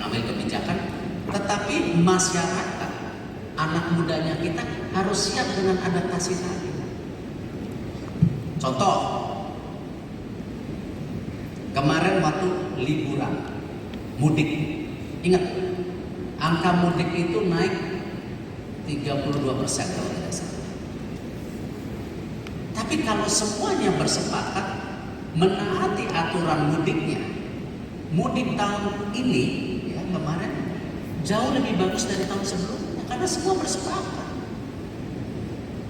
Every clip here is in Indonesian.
mengambil kebijakan, tetapi masyarakat, anak mudanya kita harus siap dengan adaptasi tadi. Contoh, kemarin waktu liburan, mudik, ingat, angka mudik itu naik 32% kalau tidak salah. Tapi kalau semuanya bersepakat menaati aturan mudiknya, mudik tahun ini ya kemarin jauh lebih bagus dari tahun sebelumnya karena semua bersepakat.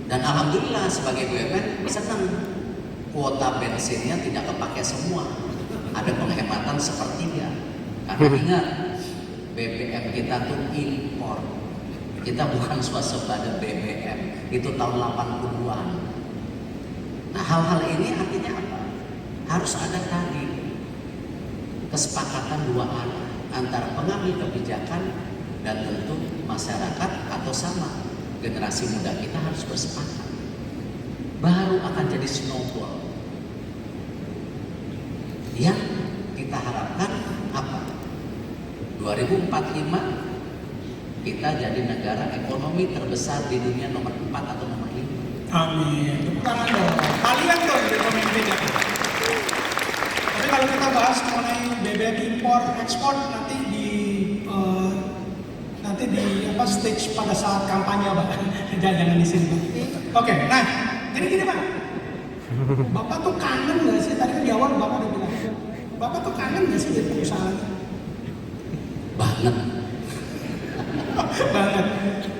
Dan alhamdulillah sebagai BUMN senang kuota bensinnya tidak kepake semua, ada penghematan sepertiga. Karena ingat, BBM kita tuh impor, kita bukan swasembada BBM, itu tahun 80-an. Nah hal-hal ini artinya apa? Harus ada tadi kesepakatan dua arah antara pengambil kebijakan dan tentu masyarakat atau sama generasi muda kita harus bersepakat. Baru akan jadi snowball. Yang kita harapkan apa? 2045 kita jadi negara ekonomi terbesar di dunia nomor 4 atau nomor 5. Amin. Tepuk tangan dong. Kalian dong jadi pemimpinnya. Tapi kalau kita bahas mengenai BBM impor ekspor nanti di stage pada saat kampanye, Pak. Jangan di sini, Pak. Oke, nah gini Pak. Bapak tuh kangen nggak sih? Tadi di awal Bapak udah bilang, Bapak tuh kangen nggak sih jadi pengusaha? Banget. Banget.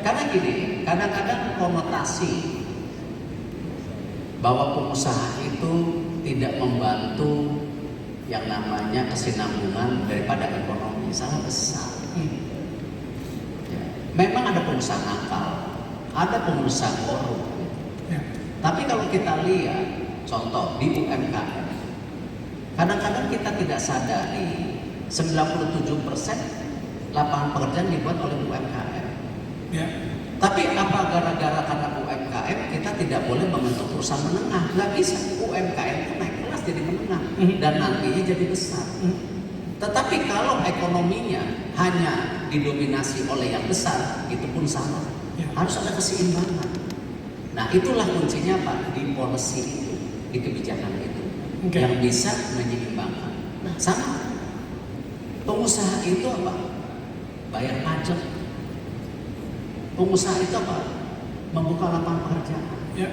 Karena gini, kadang-kadang konotasi bahwa pengusaha itu tidak membantu yang namanya kesinambungan daripada ekonomi, salah besar. Ya. Memang ada pengusaha nakal, ada pengusaha korup. Ya. Tapi kalau kita lihat contoh di UMKM, kadang-kadang kita tidak sadari 97% lapangan pekerjaan dibuat oleh UMKM. Ya. Tapi apa gara-gara karena UMKM kita tidak boleh membentuk perusahaan menengah? Nggak bisa. UMKM itu naik kelas jadi menengah dan nantinya jadi besar. Tetapi kalau ekonominya hanya didominasi oleh yang besar, itu pun sama. Ya. Harus ada keseimbangan. Nah itulah kuncinya Pak di policy itu, di kebijakan itu, yang bisa menyeimbangkan. Nah sama. Pengusaha itu apa? Bayar pajak. Pengusaha itu apa? Membuka lapangan pekerjaan. Ya.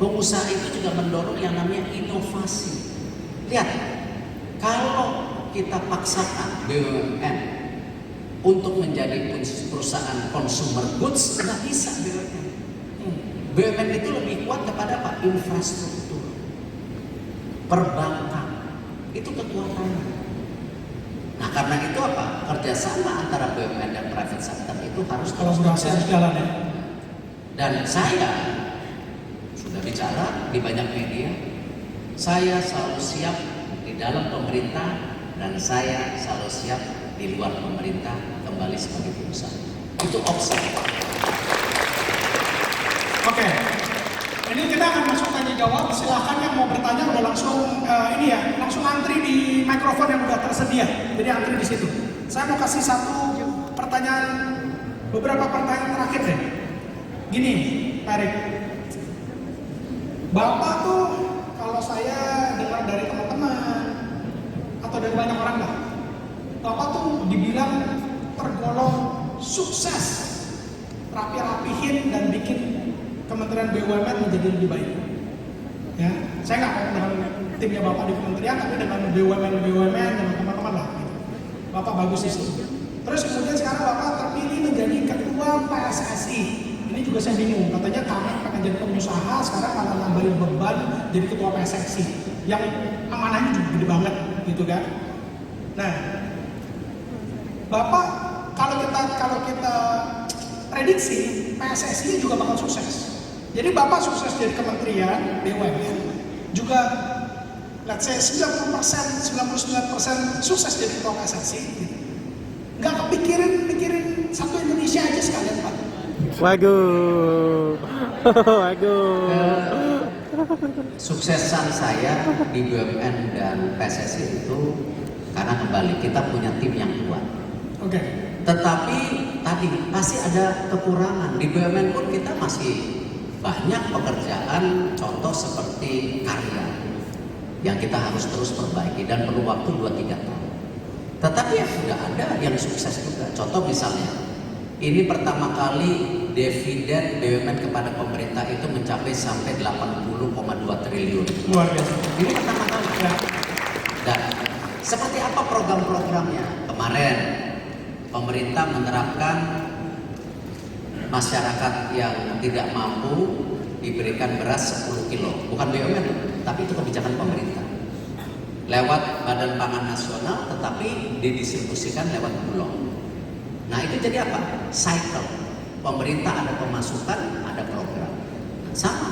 Pengusaha itu juga mendorong yang namanya inovasi. Lihat, kalau kita paksakan BUMN untuk menjadi perusahaan consumer goods, nggak bisa BUMN. BUMN itu lebih kuat kepada apa? Infrastruktur, perbankan, itu kekuatannya. Nah karena itu apa? Kerjasama antara BUMN dan private sector itu harus kolaborasi harus jalan ya. Dan saya sudah bicara di banyak media, saya selalu siap di dalam pemerintah dan saya selalu siap di luar pemerintah kembali sebagai pengusaha. Itu opsi. Oke. Ini kita akan masuk tanya jawab. Silahkan yang mau bertanya udah langsung langsung antri di mikrofon yang udah tersedia. Jadi antri di situ. Saya mau kasih beberapa pertanyaan terakhir deh. Gini, Pak Erik. Bapak tuh kalau saya dengar dari teman-teman atau dari banyak orang lah, Bapak tuh dibilang tergolong sukses rapi-rapihin dan bikin Kementerian BUMN menjadi lebih baik. Ya, saya nggak ngomong dengan timnya Bapak di kementerian, tapi dengan BUMN dan teman-teman lah. Gitu. Bapak bagus di situ. Terus kemudian sekarang Bapak terpilih menjadi ketua PSSI. Ini juga saya bingung. Katanya kami akan jadi pengusaha, sekarang malah nambahin beban jadi ketua PSSI. Yang amanahnya juga gede banget, gitu kan? Nah, Bapak kalau kita prediksi PSSI juga bakal sukses. Jadi Bapak sukses jadi kementerian BUMN, juga let's say 90%, 99% sukses jadi ketua PSSI. Gitu. Nggak mikirin satu Indonesia aja sekalian Pak. Waduh. Suksesan saya di BUMN dan PSSI itu karena kembali kita punya tim yang kuat. Oke. Tetapi tadi pasti ada kekurangan. Di BUMN pun kita masih banyak pekerjaan, contoh seperti karya yang kita harus terus perbaiki dan perlu waktu 2-3 tahun. Tetapi ya sudah ada yang sukses juga. Contoh misalnya, ini pertama kali dividen BUMN kepada pemerintah itu mencapai sampai 80,2 triliun. Luar biasa. Ini pertama kali. Ya. Dan seperti apa program-programnya? Kemarin pemerintah menerapkan masyarakat yang tidak mampu diberikan beras 10 kilo. Bukan BUMN, tapi itu kebijakan pemerintah. Lewat Badan Pangan Nasional, tetapi didistribusikan lewat Bulog. Nah itu jadi apa? Cycle. Pemerintah ada pemasukan, ada program. Nah, sama.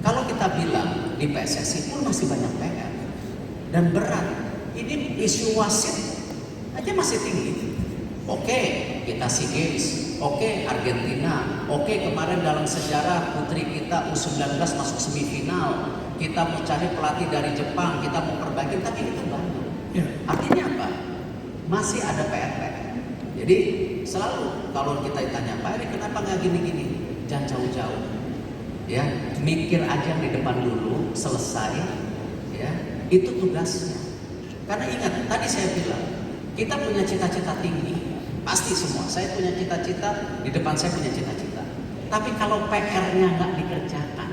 Kalau kita bilang di PSSI pun masih banyak PR dan berat. Ini isu wasit aja masih tinggi. Oke, kita SEA Games. Oke, Argentina. Oke, kemarin dalam sejarah putri kita U19 masuk semifinal. Kita mau cari pelatih dari Jepang, kita mau perbaiki, tapi itu banyak. Ya. Artinya apa? Masih ada PR. Jadi selalu kalau kita ditanya, Pak Erik kenapa nggak gini-gini? Jangan jauh-jauh. Ya, mikir aja di depan dulu, selesai. Ya, itu tugasnya. Karena ingat, tadi saya bilang, kita punya cita-cita tinggi. Pasti semua, saya punya cita-cita, di depan saya punya cita-cita. Tapi kalau PR-nya nggak dikerjakan,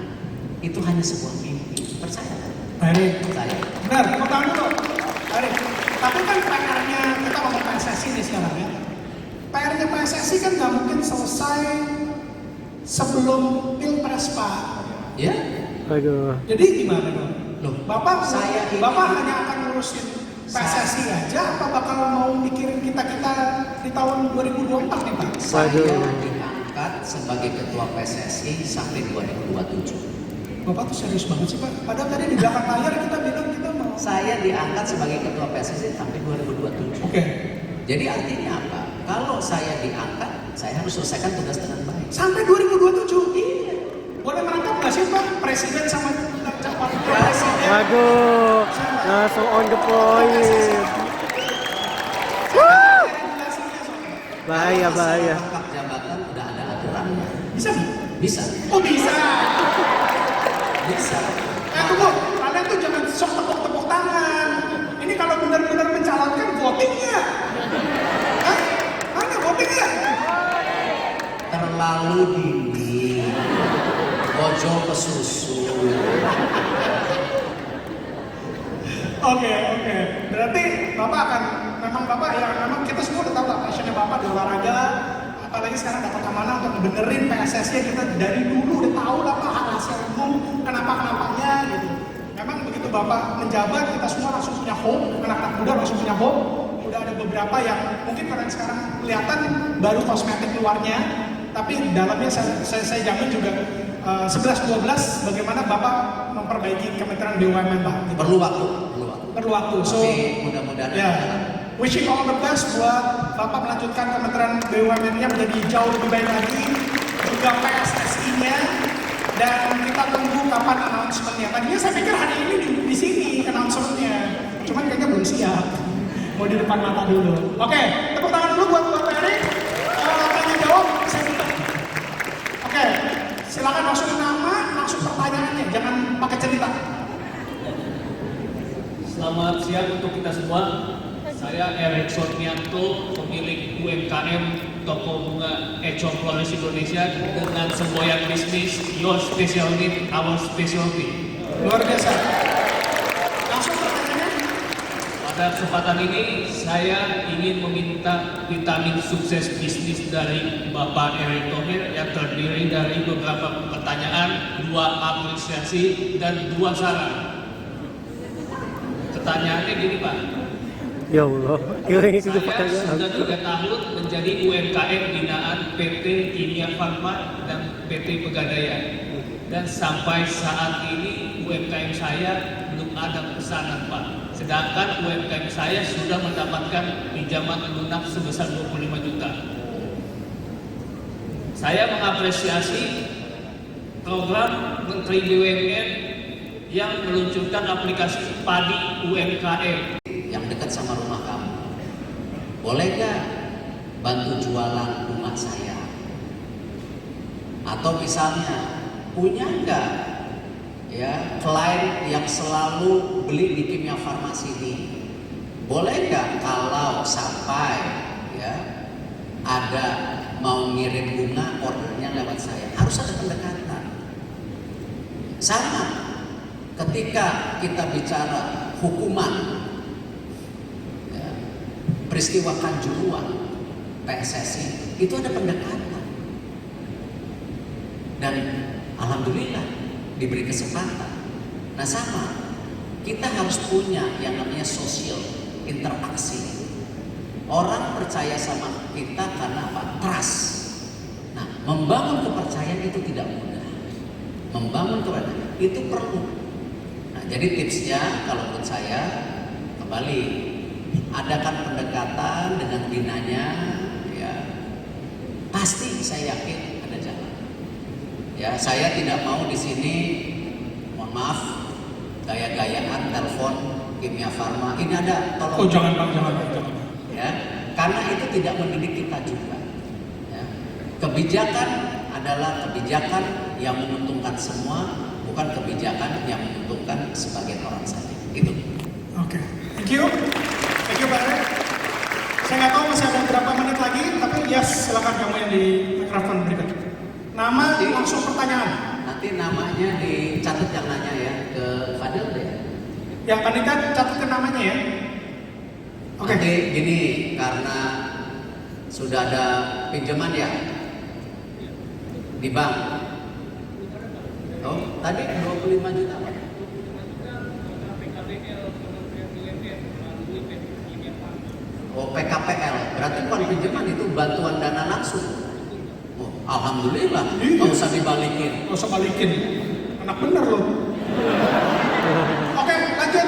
itu hanya sebuah mimpi. Percaya kan? Pak Erik. Percaya. Benar, tepuk tangan dulu. Pak Erik. Tapi kan PR-nya, kita ngomong PSSI nih sekarang ya. PR-nya PSSI kan nggak mungkin selesai sebelum Pilpres, Pak. Ya? Waduh. Jadi gimana dong? Loh, Bapak saya hanya akan ngurusin PSSI aja, apa bakal mau mikirin kita di tahun 2024 nih, Pak? Saya Waduh. diangkat sebagai ketua PSSI sampai 2027. Bapak tuh serius banget sih, Pak. Padahal tadi di belakang layar kita bilang kita mau. Saya diangkat sebagai ketua PSSI sampai 2027. Oke. Jadi artinya apa? Kalau saya diangkat, saya harus selesaikan tugas dengan baik. Sampai 2027. Iya. Boleh merangkap nggak sih, Pak? Presiden sama cepat. Presiden. Waduh. Langsung on the point. Bahaya, bahaya. Rangkap jabatan udah ada aturannya. Bisa? Bisa. Oh bisa. Bisa. Tunggu, kalian tuh jangan sok tepuk-tepuk tangan. Ini kalau benar-benar mencalonkan votingnya. Hah? Mana votingnya? Terlalu dini. Bojo ke susu. Oke. Berarti Bapak akan, memang Bapak ya, memang kita semua udah tahu lah passionnya Bapak di olahraga. Apalagi sekarang dapat amanah untuk benerin PSSI, kita dari dulu udah tahu lah Pak rahasia umum, kenapa-kenapanya gitu. Memang begitu Bapak menjabat, kita semua langsung punya hope, anak-anak muda langsung punya hope. Udah ada beberapa yang mungkin kalian sekarang kelihatan baru kosmetik luarnya, tapi dalamnya saya jamin juga 11-12 bagaimana Bapak memperbaiki Kementerian BUMN Pak. Gitu. Perlu waktu. Perlu waktu. So, Tapi mudah-mudahan. ya, wishing all the best buat Bapak melanjutkan Kementerian BUMN-nya menjadi jauh lebih baik lagi, juga PSSI-nya, dan kita tunggu kapan announcement-nya. Tadinya saya pikir hari ini di sini announcement-nya, cuman kayaknya belum siap. Mau di depan mata dulu. Oke, tepuk tangan dulu buat Bapak Erik. Tanya jawab, saya minta. Oke, silakan langsung nama, langsung pertanyaannya, jangan pakai cerita. Selamat siang untuk kita semua. Saya Erik Sornianto, pemilik UMKM Toko Bunga Ecom Flores Indonesia dengan semboyan bisnis Your Special Need, Our Specialty. Luar biasa. Langsung pertanyaannya. Pada kesempatan ini saya ingin meminta vitamin sukses bisnis dari Bapak Erick Thohir yang terdiri dari beberapa pertanyaan, 2 apresiasi dan 2 saran. Pertanyaannya gini Pak. Ya Allah. Kira-kira itu Saya pertanyaan. sudah 3 tahun menjadi UMKM binaan PT Kimia Farma dan PT Pegadaian. Dan sampai saat ini UMKM saya belum ada pesanan Pak. Sedangkan UMKM saya sudah mendapatkan pinjaman lunak sebesar 25 juta. Saya mengapresiasi program Menteri BUMN yang meluncurkan aplikasi Padi UMKM. Yang dekat sama rumah kamu. boleh nggak bantu jualan bunga saya? Atau misalnya punya nggak ya klien yang selalu beli di Kimia Farmasi ini? Boleh nggak kalau sampai ya ada mau ngirim bunga ordernya lewat saya? Harus ada pendekatan. Sama ketika kita bicara hukuman ya, peristiwa Kanjuruhan PSSI itu ada pendekatan, dan alhamdulillah diberi kesempatan. Nah sama, kita harus punya yang namanya sosial interaksi. Orang percaya sama kita karena apa? Trust. Nah, membangun kepercayaan itu tidak mudah. Membangun kepercayaan itu perlu. Nah, jadi tipsnya kalau menurut saya kembali adakan pendekatan dengan binanya, ya pasti saya yakin ada jalan. Ya, saya tidak mau di sini, mohon maaf, gaya-gayaan telepon Kimia Farma. Ini ada, tolong. Oh jangan Bang, jangan. Ya, karena itu tidak mendidik kita juga. Ya. Kebijakan adalah kebijakan yang menguntungkan semua, bukan kebijakan yang menguntungkan sebagian orang saja. Gitu. Oke, thank you Pak Ray. Saya nggak tahu masih ada berapa menit lagi, tapi yes, silakan kamu yang di mikrofon berikut. Nama, langsung pertanyaan. Nanti namanya dicatat yang nanya ya ke Fadil deh. Yang panitia catatkan namanya ya. Oke. Nanti gini, karena sudah ada pinjaman ya di bank. Oh, tadi 25 juta Pak. Oh, PKPL. Berarti bukan pinjaman, itu bantuan dana langsung. Oh, alhamdulillah, nggak usah dibalikin. Nggak usah balikin. Anak bener loh. Oke, lanjut.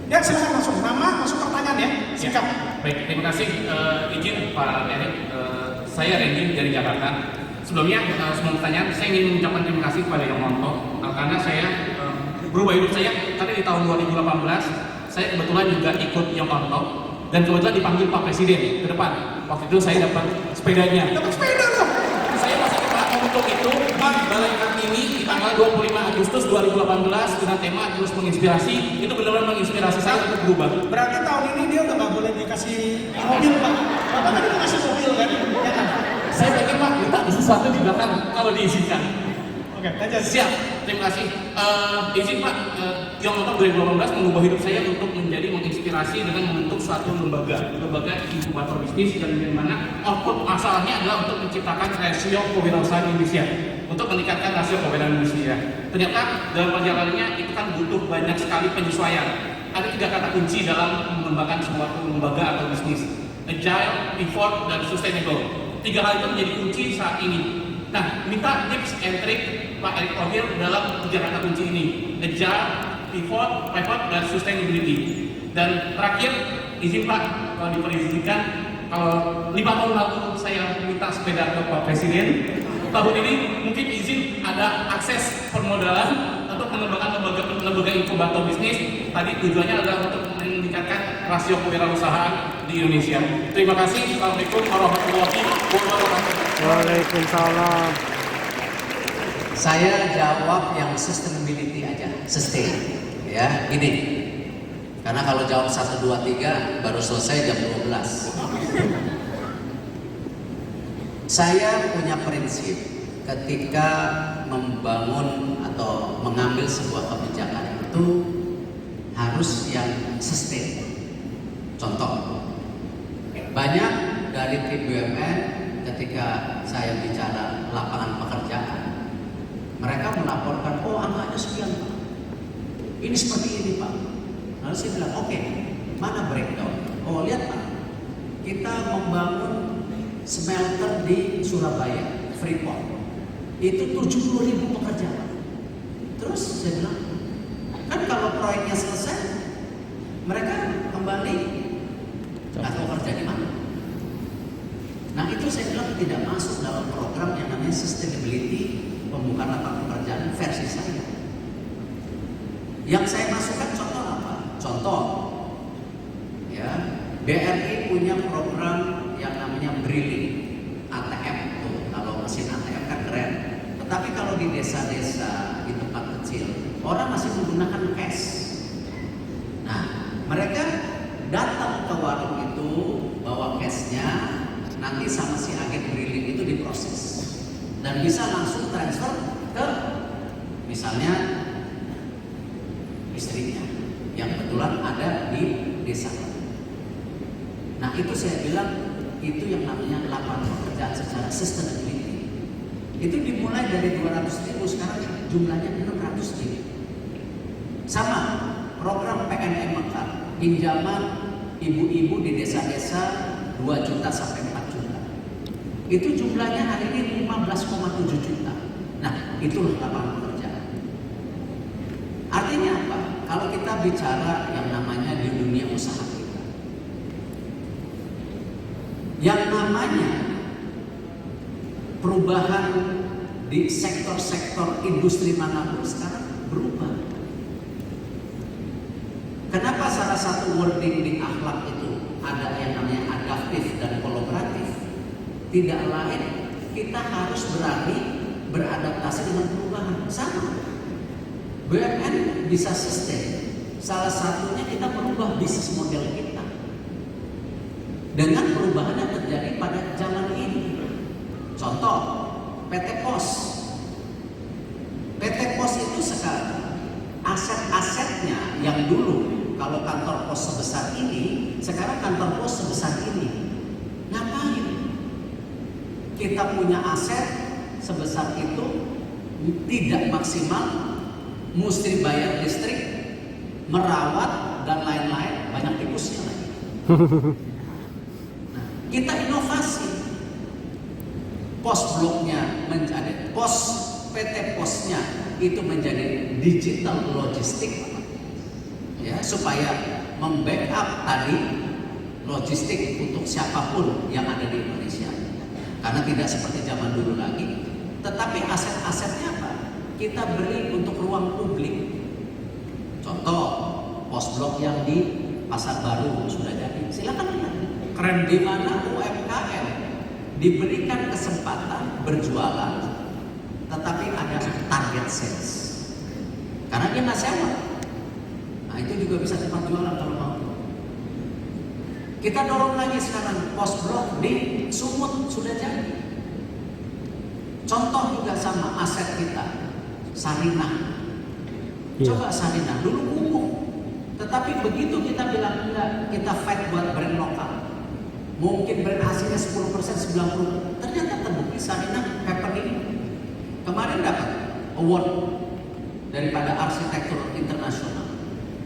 Ya, silakan langsung. Nama, langsung pertanyaan ya. Singkat. Baik, terima kasih. Izin Pak Erik, saya Randy dari Jakarta. Sebelumnya, sebelum pertanyaan, saya ingin mengucapkan terima kasih kepada Yang Monto karena saya berubah hidup saya. Karena di tahun 2018, saya kebetulan juga ikut Yang Monto dan kebetulan dipanggil Pak Presiden ke depan. Waktu itu saya dapat sepedanya. Dapat sepeda loh. Saya masih Pak untuk itu Pak Balai Kartini di tanggal 25 Agustus 2018 dengan tema terus menginspirasi. Itu benar-benar menginspirasi saya untuk berubah. Berarti tahun ini dia udah nggak boleh dikasih mobil Pak. Bapak tadi mau kasih mobil kan? Ya kan? Saya pikir Pak minta sesuatu di belakang kalau diizinkan. Oke, lanjut. Siap, terima kasih. Izin Pak, Yang Monto 2018 mengubah hidup saya untuk menjadi menginspirasi dengan membentuk suatu lembaga inkubator bisnis, dan di mana output masalahnya adalah untuk menciptakan rasio kewirausahaan Indonesia, untuk meningkatkan rasio kewirausahaan Indonesia. Ternyata dalam perjalanannya itu kan butuh banyak sekali penyesuaian. Ada 3 kata kunci dalam mengembangkan suatu lembaga atau bisnis: agile, pivot, dan sustainable. 3 hal itu menjadi kunci saat ini. Nah, minta tips and trick Pak Erick Thohir dalam 3 kata kunci ini: agile, pivot, dan sustainability. Dan terakhir, izin Pak, kalau diperhatikan, kalau 5 tahun lalu saya minta sepeda ke Pak Presiden, tahun ini mungkin izin ada akses permodalan untuk mengembangkan lembaga inkubator bisnis. Tadi tujuannya adalah untuk meningkatkan rasio kewirausahaan di Indonesia. Terima kasih. Assalamualaikum warahmatullahi wabarakatuh. Waalaikumsalam. Saya jawab yang sustainability aja, sustain. Ya, gini. Karena kalau jawab 1, 2, 3 baru selesai jam 12. Saya punya prinsip ketika membangun atau mengambil sebuah kebijakan itu harus yang sustain. Contoh, banyak dari tim BUMN ketika saya bicara lapangan pekerjaan, mereka melaporkan, oh angkanya sekian Pak, ini seperti ini Pak. Lalu saya bilang, oke, mana breakdown? Oh lihat Pak, kita membangun smelter di Surabaya, Freeport, itu 70.000 pekerjaan. Terus saya bilang, kan kalau proyeknya selesai, mereka kembali nggak tahu kerja di mana. Nah itu saya bilang tidak masuk dalam program yang namanya sustainability, pembukaan lapangan pekerjaan versi saya. Yang saya masukkan contoh apa? Contoh, ya BRI punya program yang namanya BRILING ATM tuh. Kalau mesin ATM kan keren. Tetapi kalau di desa-desa, di tempat kecil, orang masih menggunakan cash. Nah, mereka datang ke warung itu bawa cashnya, nanti sama si agen BRILING itu diproses dan bisa langsung transfer ke misalnya istrinya yang kebetulan ada di desa. Nah, itu saya bilang itu yang namanya lapangan pekerjaan secara sustainability. Itu dimulai dari 200.000, sekarang jumlahnya 600.000. Sama program PNM Mekar, pinjaman ibu-ibu di desa-desa 2 juta sampai 4 juta. Itu jumlahnya hari ini 15,7 juta. Nah, itulah lapangan pekerjaan. Artinya apa? Kalau kita bicara yang namanya di dunia usaha kita, yang namanya perubahan di sektor-sektor industri manapun sekarang berubah. Kenapa salah satu wording di akhlak itu ada yang namanya adaptif dan kolaboratif? Tidak lain, kita harus berani beradaptasi dengan perubahan. Sama, BUMN bisa sustain. Salah satunya kita merubah bisnis model kita dengan perubahan yang terjadi pada zaman ini. Contoh, PT Pos. PT Pos itu sekarang aset-asetnya yang dulu kalau kantor pos sebesar ini, sekarang kantor pos sebesar ini. Ngapain? Kita punya aset sebesar itu tidak maksimal, mesti bayar listrik, merawat dan lain-lain, banyak tikusnya lagi. Nah, kita inovasi. Pos bloknya menjadi PT Posnya itu menjadi digital logistik, ya, supaya membackup tadi logistik untuk siapapun yang ada di Indonesia. Karena tidak seperti zaman dulu lagi, tetapi aset-asetnya apa? Kita beri untuk ruang publik. Contoh, pos blok yang di Pasar Baru sudah jadi. Silakan lihat. Keren, di mana UMKM diberikan kesempatan berjualan, tetapi ada target sales. Karena dia nggak sewa. Nah, itu juga bisa tempat jualan kalau mau. Kita dorong lagi sekarang pos blok di Sumut sudah jadi. Contoh juga sama aset kita, Sarinah. Coba Sarinah dulu umum, tetapi begitu kita bilang enggak, kita fight buat brand lokal. Mungkin brand aslinya 10%, 90%. Ternyata terbukti Sarinah happening. Kemarin dapat award daripada arsitektur internasional.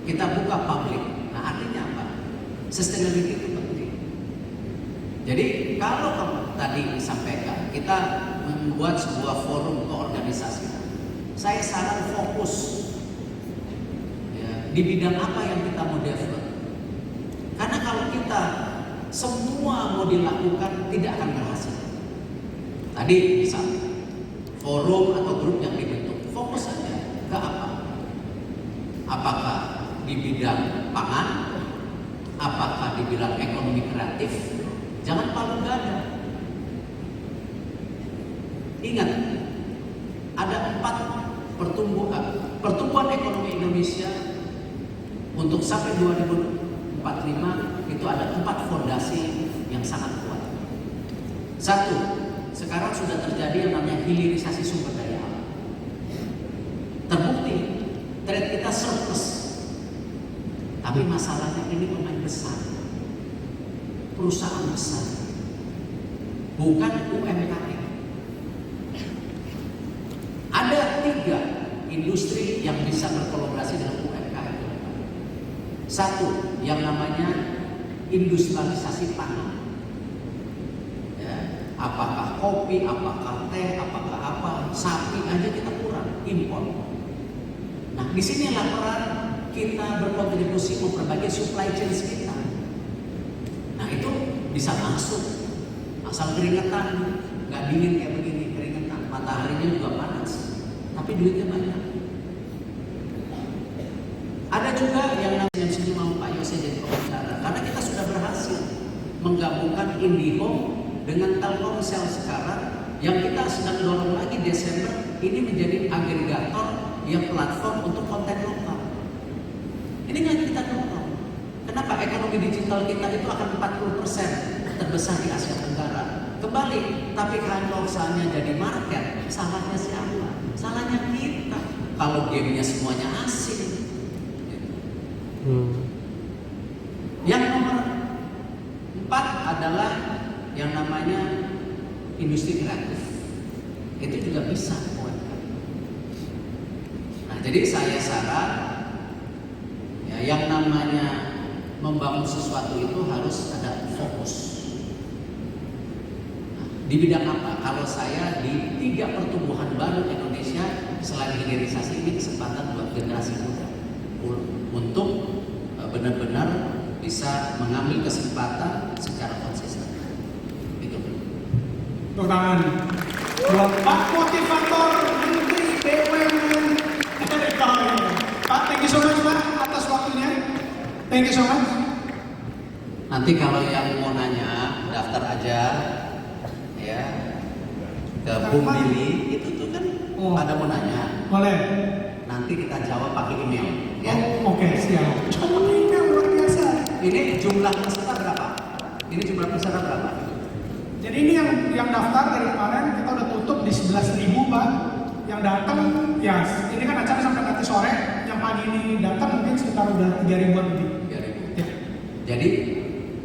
Kita buka publik. Nah, artinya apa? Sustainability itu penting. Jadi kalau tadi disampaikan, kita membuat sebuah forum keorganisasi. Saya saran fokus ya, di bidang apa yang kita mau develop. Karena kalau kita semua mau dilakukan tidak akan berhasil. Tadi misalnya forum atau grup yang dibentuk, fokus saja ke apa? Apakah di bidang pangan? Apakah di bidang ekonomi kreatif? Jangan palu gada. Ingat, ada 4 pertumbuhan ekonomi Indonesia untuk sampai 2045 itu ada 4 fondasi yang sangat kuat. 1, sekarang sudah terjadi yang namanya hilirisasi sumber daya alam. Terbukti trade kita surplus, tapi masalahnya ini pemain besar, perusahaan besar, bukan UMKM. Ada 3 industri yang bisa berkolaborasi dengan UMKM. 1, yang namanya industrialisasi pangan. Ya, apakah kopi, apakah teh, apakah apa, sapi aja kita kurang impor. Nah, di sinilah peran kita berkontribusi memperbaiki supply chain kita. Nah, itu bisa masuk asal keringetan, nggak dingin kayak begini, keringetan, mataharinya juga panas, tapi duitnya banyak. Ada juga yang sini mau Pak Yose jadi pembicara, karena kita sudah berhasil menggabungkan IndiHome dengan Telkomsel sekarang yang kita sedang dorong lagi Desember ini menjadi agregator yang platform untuk konten lokal. Ini yang kita dorong. Kenapa ekonomi digital kita itu akan 40% terbesar di Asia Tenggara? Kembali, tapi kalau misalnya jadi market, salahnya siapa? Salahnya kita. Kalau gamenya semuanya asing. Yang nomor 4 adalah yang namanya industri kreatif. Itu juga bisa UMKM. Nah, jadi saya saran ya, yang namanya membangun sesuatu itu harus ada fokus. Nah, di bidang apa? Kalau saya di 3 pertumbuhan baru Indonesia selain hilirisasi, ini kesempatan buat generasi muda untuk benar-benar bisa mengambil kesempatan secara konsisten. Itu. Tepuk tangan. Bapak motivator Menteri BUMN Erick Thohir. Pak, thank you so much Pak atas waktunya. Thank you so much. Nanti kalau yang mau nanya daftar aja ya ke Bung Billy itu tuh kan pada mau nanya. Boleh. Nanti kita jawab pakai email ya. Oke, siap. Coba email luar biasa. Ini jumlah peserta berapa? Ini jumlah peserta berapa? Jadi ini yang daftar dari kemarin kita udah tutup di 11.000 Pak. Yang datang ya ini kan acara sampai nanti sore. Yang pagi ini datang mungkin sekitar udah 3.000-an lebih. 3.000. Ya. Jadi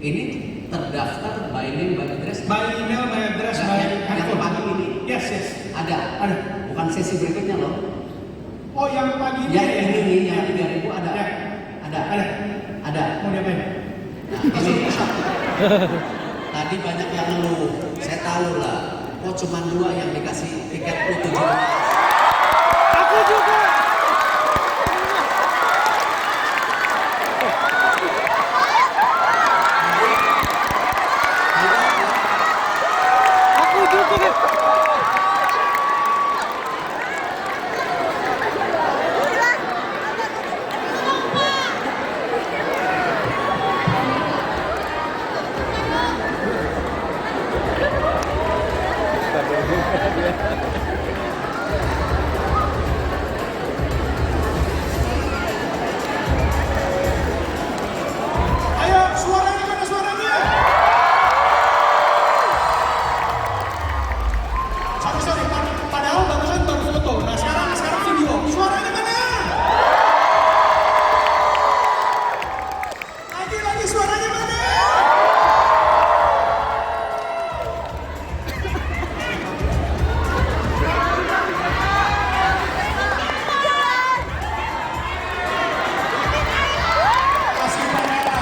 ini terdaftar by name, by address. By email, by address, by yang pagi ini. Yes, yes. Ada. Ada. Bukan sesi berikutnya loh. Oh, yang pagi Yang ini nih, yang 3.000 ada. Ya. Ada. Ada. Ada. Mau diapain? Nah, ini tadi banyak yang ngeluh. Saya tahu lah. Oh, cuma 2 yang dikasih tiket U17. Aku juga. Aku juga. Ayo, suaranya mana suaranya? Sorry, padahal bagusan baru foto. Nah, sekarang video. Suaranya mana? Lagi suaranya mana? Kasih kamera.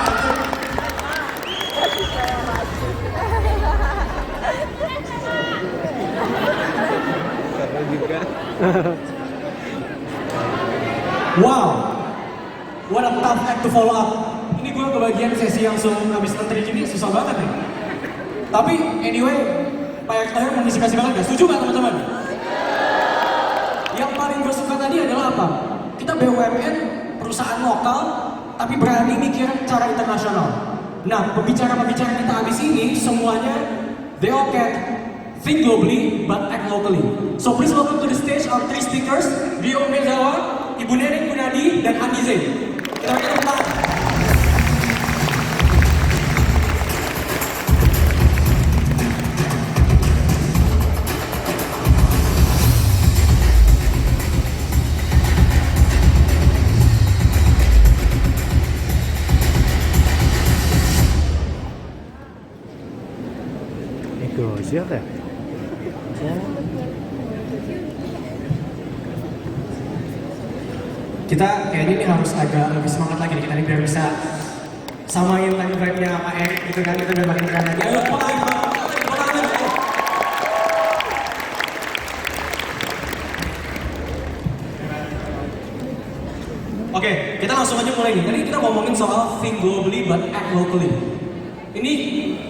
Wow, what a tough act to follow up. Ini gue kebagian sesi yang habis menteri gini susah banget nih. Tapi anyway, Pak Erick Thohir menginspirasi banget ya. Setuju nggak teman-teman? Yang paling gue suka tadi adalah apa? Kita BUMN, perusahaan lokal, tapi berani mikir cara internasional. Nah, pembicara-pembicara kita habis ini semuanya they all can think globally but act locally. So please welcome to the stage our 3 speakers, Rio Mezawa, Ibu Neneng Gunadi, dan Andi Zain. Kita berikan tepuk tangan. Itu siapa? Kita kayaknya ini harus agak lebih semangat lagi nih, kita nih biar bisa samain tadi vibe-nya Pak Erick gitu kan, kita biar makin keren lagi. Ayo, tepuk tangan. Oke, kita langsung aja mulai nih. Tadi kita ngomongin soal think globally but act locally. Ini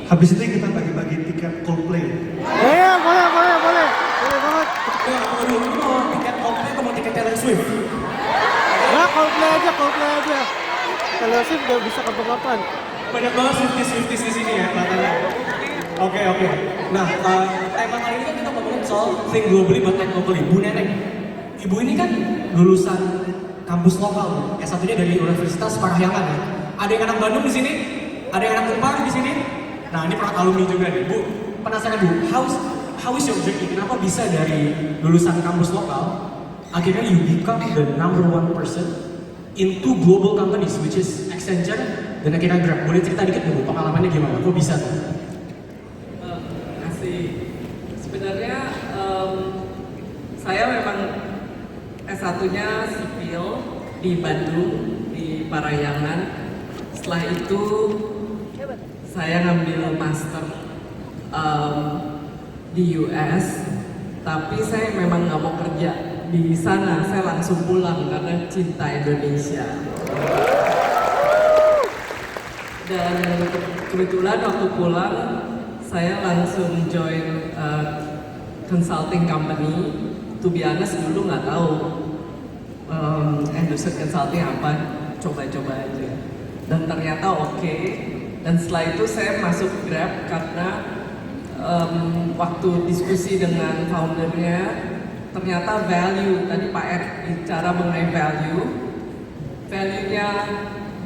Habis itu kita bagi-bagi tiket Coldplay. Boleh banget. ya, aduh, ini mau tiket Coldplay atau mau tiket Taylor Swift? Nah, Coldplay aja. Kalau sih udah bisa kapan-kapan. Banyak banget Swifties di sini ya kelihatannya. Oke. Nah, tema kali ini kan kita ngomongin soal think globally but act locally. Bu Neneng, ibu ini kan lulusan kampus lokal, S1-nya dari Universitas Parahyangan ya. Ada yang anak Bandung di sini, ada yang anak Unpar di sini. Nah, ini para alumni juga nih. Bu, penasaran Bu, how is your journey? Kenapa bisa dari lulusan kampus lokal akhirnya you become the number one person in two global companies, which is Accenture dan akhirnya Grab. Boleh cerita dikit Bu, pengalamannya gimana? Kok bisa tuh? Asik. Sebenarnya saya memang S1-nya sipil di Bandung, di Parahyangan. Setelah itu saya ngambil master di US, tapi saya memang nggak mau kerja di sana. Saya langsung pulang karena cinta Indonesia. Dan kebetulan waktu pulang saya langsung join consulting company. To be honest dulu nggak tahu Anderson Consulting apa, coba-coba aja. Dan ternyata oke. Dan setelah itu saya masuk Grab karena waktu diskusi dengan foundernya, ternyata value, tadi Pak Erick bicara mengenai value-nya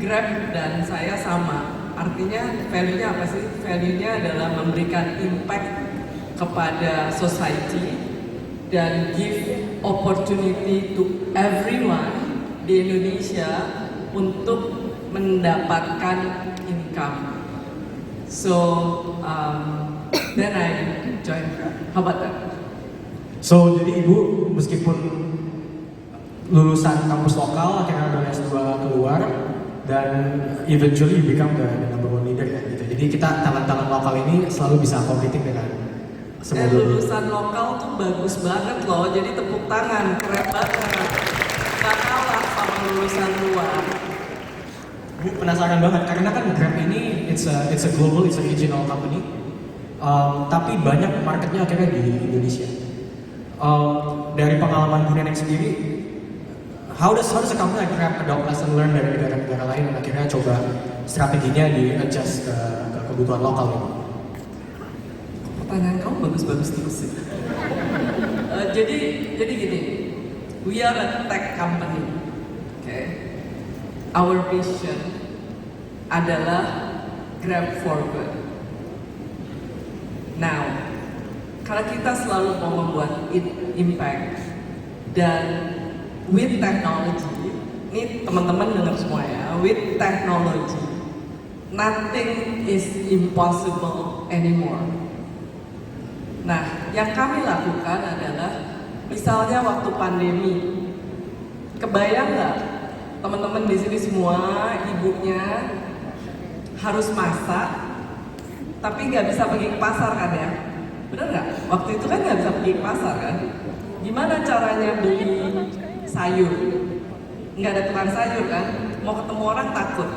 Grab dan saya sama. Artinya value-nya apa sih? Value-nya adalah memberikan impact kepada society dan give opportunity to everyone di Indonesia untuk mendapatkan income. So then I joined Grab. How about that? So, jadi Ibu meskipun lulusan kampus lokal, akhirnya ada S2 keluar, dan eventually you become the number one leader ya gitu. Jadi kita talent-talent lokal ini selalu bisa competing dengan semua Lulusan lokal tuh bagus banget loh, jadi tepuk tangan, keren banget. Gak kalah sama lulusan luar. Bu, penasaran banget karena kan Grab ini it's a global, it's a regional company. Tapi banyak marketnya akhirnya di Indonesia. Dari pengalaman Bu Neneng sendiri, how does a company like Grab adopt lesson learn dari negara-negara lain dan akhirnya coba strateginya di adjust ke kebutuhan lokal ini? Pertanyaan kamu bagus-bagus terus sih. Jadi gini, we are a tech company, okay? Our vision adalah Grab for good. Now, karena kita selalu mau membuat impact dan with technology, ini teman-teman dengar semua ya, with technology, nothing is impossible anymore. Nah, yang kami lakukan adalah misalnya waktu pandemi, kebayang nggak teman-teman di sini semua ibunya harus masak, tapi nggak bisa pergi ke pasar kan ya? Bener nggak? Waktu itu kan nggak bisa pergi ke pasar kan? Gimana caranya beli sayur? Nggak ada tukang sayur kan? Mau ketemu orang takut.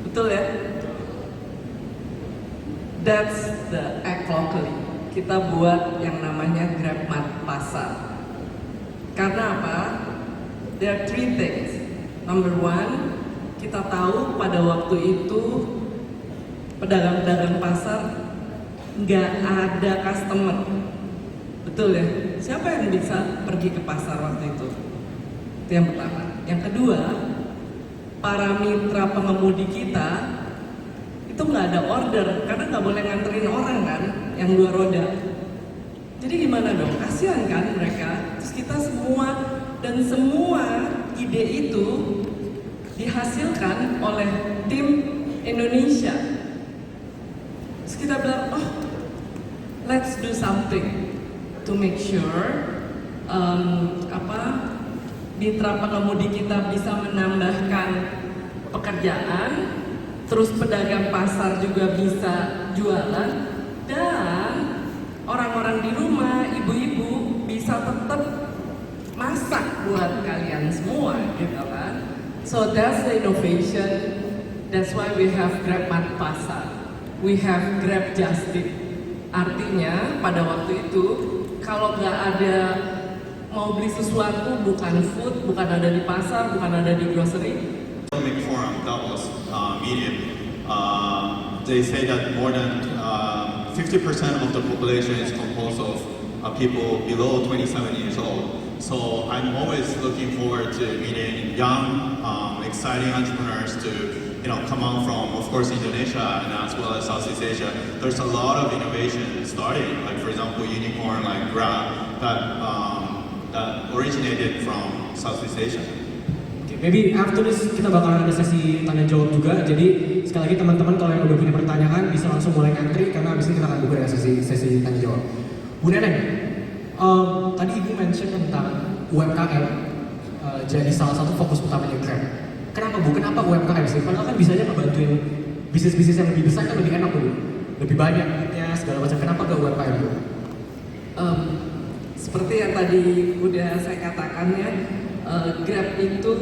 Betul ya? That's the act locally. Kita buat yang namanya Grab Mart Pasar. Karena apa? There are three things. Number one, kita tahu pada waktu itu pedagang-pedagang pasar nggak ada customer. Betul ya? Siapa yang bisa pergi ke pasar waktu itu? Itu yang pertama. Yang kedua, para mitra pengemudi kita itu nggak ada order karena nggak boleh nganterin orang kan yang dua roda. Jadi gimana dong? Kasihan kan mereka. Terus kita semua ide itu dihasilkan oleh tim Indonesia. Terus kita bilang, oh, let's do something to make sure mitra pengemudi kita bisa menambahkan pekerjaan, terus pedagang pasar juga bisa jualan, dan orang-orang di rumah, ibu-ibu bisa tetap masak buat kalian semua, gitu kan? So that's the innovation. That's why we have Grab Mart Pasar. We have Grab Justic. Artinya pada waktu itu kalau nggak ada mau beli sesuatu, bukan food, bukan ada di pasar, bukan ada di grocery, Economic Forum Davos meeting, they say that more than 50% of the population is composed of people below 27 years old. So I'm always looking forward to meeting young, exciting entrepreneurs to come out from, of course, Indonesia and as well as Southeast Asia. There's a lot of innovation starting, like for example, unicorn like Grab that originated from Southeast Asia. Maybe after this kita bakalan ada sesi tanya jawab juga. Jadi sekali lagi teman-teman kalau yang udah punya pertanyaan bisa langsung mulai ngantri karena abis ini kita akan buka dengan sesi tanya jawab. Bu Neneng, tadi Ibu mention tentang UMKM jadi salah satu fokus utamanya Grab. Kenapa Bu? Kenapa UMKM sih? Padahal kan bisanya ngebantuin bisnis-bisnis yang lebih besar kan lebih enak Bu. Lebih banyak ya segala macam. Kenapa gak UMKM Bu? Seperti yang tadi udah saya katakan ya, Grab itu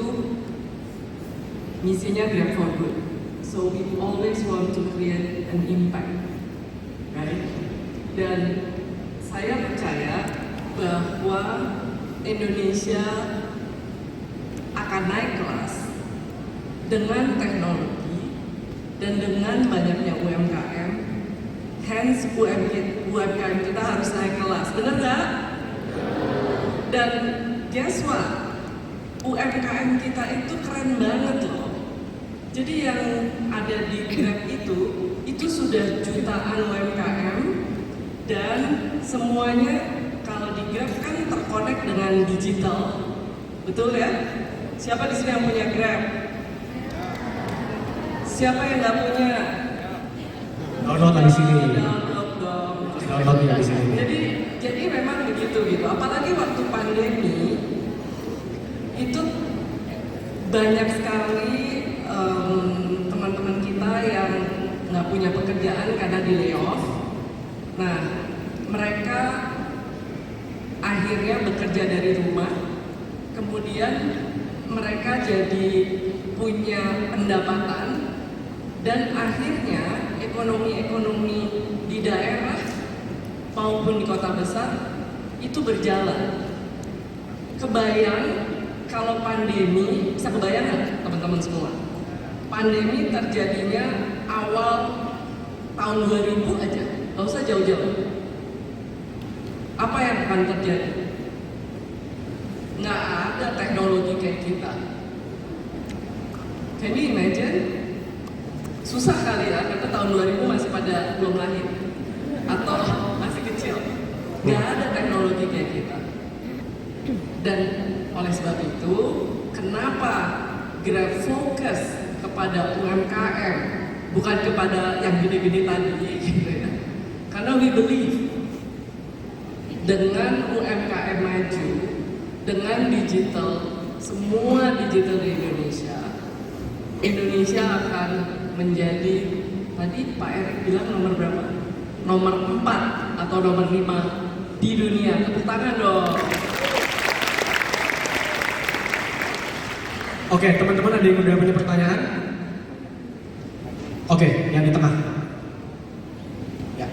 misinya Grab for good. So we always want to create an impact, right? Dan saya percaya bahwa Indonesia akan naik kelas dengan teknologi dan dengan banyaknya UMKM. Hence UMKM kita harus naik kelas, benar nggak? Dan guess what? UMKM kita itu keren banget loh. Jadi yang ada di Grab itu sudah jutaan UMKM dan semuanya kalau di Grab kan terkonek dengan digital, betul ya? Siapa di sini yang punya Grab? Siapa yang nggak punya? Download di sini. Download dong. Download di sini. Jadi memang begitu gitu. Apalagi waktu pandemi itu banyak sekali teman-teman kita yang nggak punya pekerjaan karena di layoff. Nah, mereka akhirnya bekerja dari rumah. Kemudian mereka jadi punya pendapatan dan akhirnya ekonomi di daerah maupun di kota besar itu berjalan. Kebayang kalau pandemi, bisa kebayang nggak teman-teman semua? Pandemi terjadinya awal tahun 2000 aja, nggak usah jauh-jauh. Apa yang akan terjadi? Nggak ada teknologi kayak kita. Can you imagine? Susah kali ya, karena tahun 2000 masih pada belum lahir atau masih kecil. Nggak ada teknologi kayak kita. Dan oleh sebab itu, kenapa Grab fokus kepada UMKM, bukan kepada yang gede-gede tadi, gitu ya. Karena we believe dengan UMKM maju, dengan digital, semua digital di Indonesia akan menjadi, tadi Pak Erik bilang nomor berapa? Nomor 4 atau nomor 5 di dunia. Tepuk tangan dong. Oke, teman-teman ada yang udah punya pertanyaan? Oke, yang di tengah. Ya,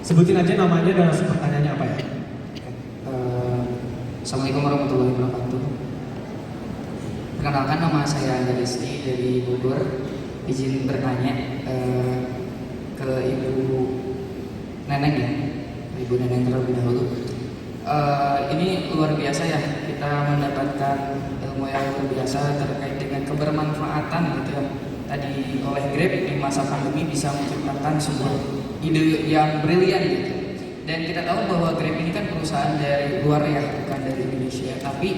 sebutin aja namanya dan pertanyaannya apa ya? Assalamualaikum warahmatullahi wabarakatuh. Perkenalkan, nama saya Angga Desti dari Bogor. Izin bertanya ke Ibu Neneng ya, Ibu Neneng terlebih dahulu. Ini luar biasa ya, kita mendapatkan ilmu yang luar biasa terkait dengan kebermanfaatan gitu ya. Tadi oleh Grab di masa pandemi bisa menciptakan sebuah ide yang brilian gitu. Dan kita tahu bahwa Grab ini kan perusahaan dari luar ya, bukan dari Indonesia. Tapi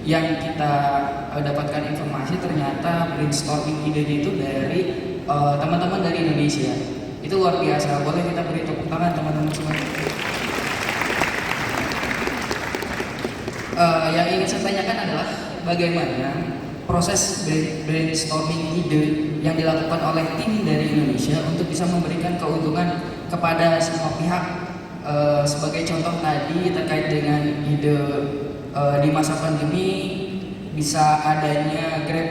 yang kita dapatkan informasi ternyata brainstorming idenya itu dari teman-teman dari Indonesia. Itu luar biasa. Boleh kita beri tepuk tangan teman-teman semua. Yang ingin saya tanyakan adalah bagaimana proses brainstorming ide yang dilakukan oleh tim dari Indonesia untuk bisa memberikan keuntungan kepada semua pihak. Sebagai contoh tadi terkait dengan ide di masa pandemi bisa adanya Grab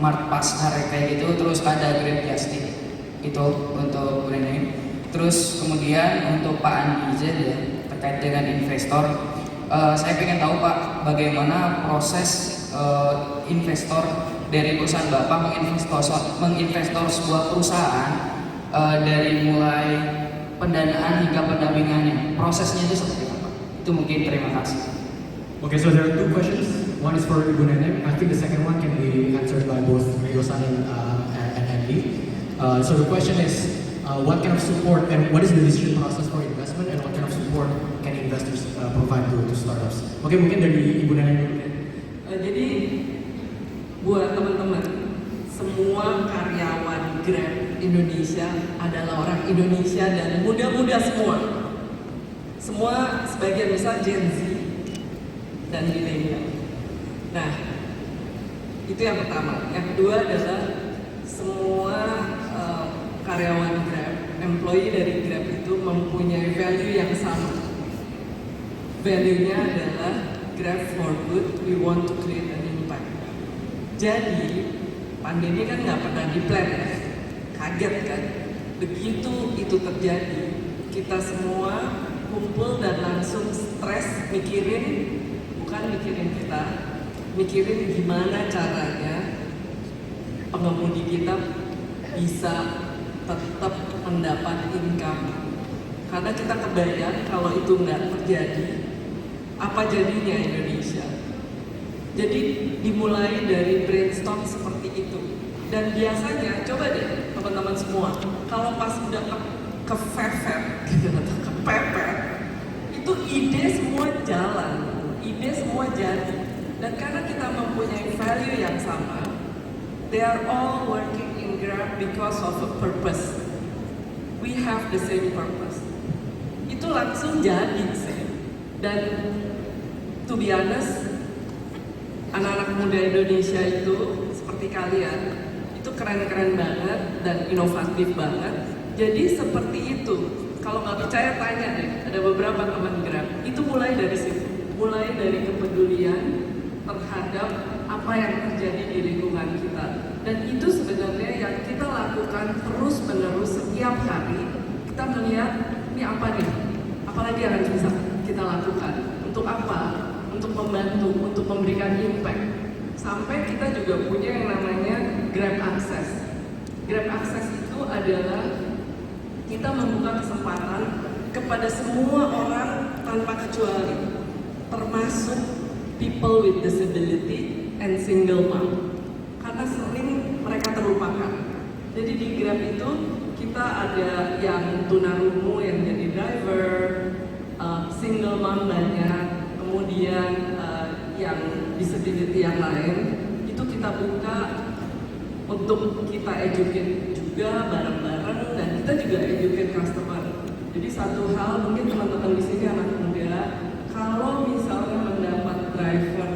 Mart Pasar kayak gitu, terus ada Grab Plastik itu untuk Bu Neneng. Terus kemudian untuk Pak Andi ya terkait dengan investor, saya pengen tahu Pak bagaimana proses investor dari perusahaan Bapak menginvestor sebuah perusahaan dari mulai pendanaan hingga pendampingannya. Prosesnya itu seperti apa? Itu mungkin, terima kasih. Okay, so there are two questions. One is for Ibu Neneng. I think the second one can be answered by both Ryosan and Andy. So the question is, what kind of support and what is the decision process for investment and what kind of support can investors provide to startups? Okay, mungkin dari Ibu Neneng dulu. Jadi buat teman-teman, semua karyawan Grab Indonesia adalah orang Indonesia dan muda-muda semua. Semua sebagian besar Gen Z dan milenial. Nah, itu yang pertama. Yang kedua adalah semua karyawan Grab, employee dari Grab itu mempunyai value yang sama. Value-nya adalah Grab for good, we want to create an impact. Jadi, pandemi kan nggak pernah di-plan ya, kaget kan? Begitu itu terjadi, kita semua kumpul dan langsung stres bukan mikirin kita, mikirin gimana caranya pengemudi kita bisa tetap mendapat income. Karena kita kebayang kalau itu nggak terjadi, apa jadinya Indonesia? Jadi dimulai dari brainstorm seperti itu. Dan biasanya, coba deh teman-teman semua, kalau pas udah kepepet, itu ide semua jalan, ide semua jadi. Dan karena kita mempunyai value yang sama, they are all working in Grab because of a purpose. We have the same purpose. Itu langsung jadi sih. Dan to be honest, anak-anak muda Indonesia itu seperti kalian, itu keren-keren banget dan inovatif banget. Jadi seperti itu. Kalau nggak percaya tanya deh, ada beberapa teman Grab. Itu mulai dari situ, mulai dari kepedulian terhadap apa yang terjadi di lingkungan kita. Dan itu sebenarnya yang kita lakukan terus-menerus setiap hari. Kita melihat ini apa nih, apalagi yang harus bisa kita lakukan. Untuk apa? Untuk membantu, untuk memberikan impact. Sampai kita juga punya yang namanya Grab Access. Grab Access itu adalah kita membuka kesempatan kepada semua orang tanpa kecuali, termasuk people with disability and single mom. Karena sering mereka terlupakan. Jadi di Grab itu kita ada yang tunarungu yang jadi driver, single mom banyak, kemudian yang disability yang lain, itu kita buka untuk kita educate juga bareng-bareng dan kita juga educate customer. Jadi satu hal mungkin teman-teman di sini anak muda, kalau misalnya mendapat driver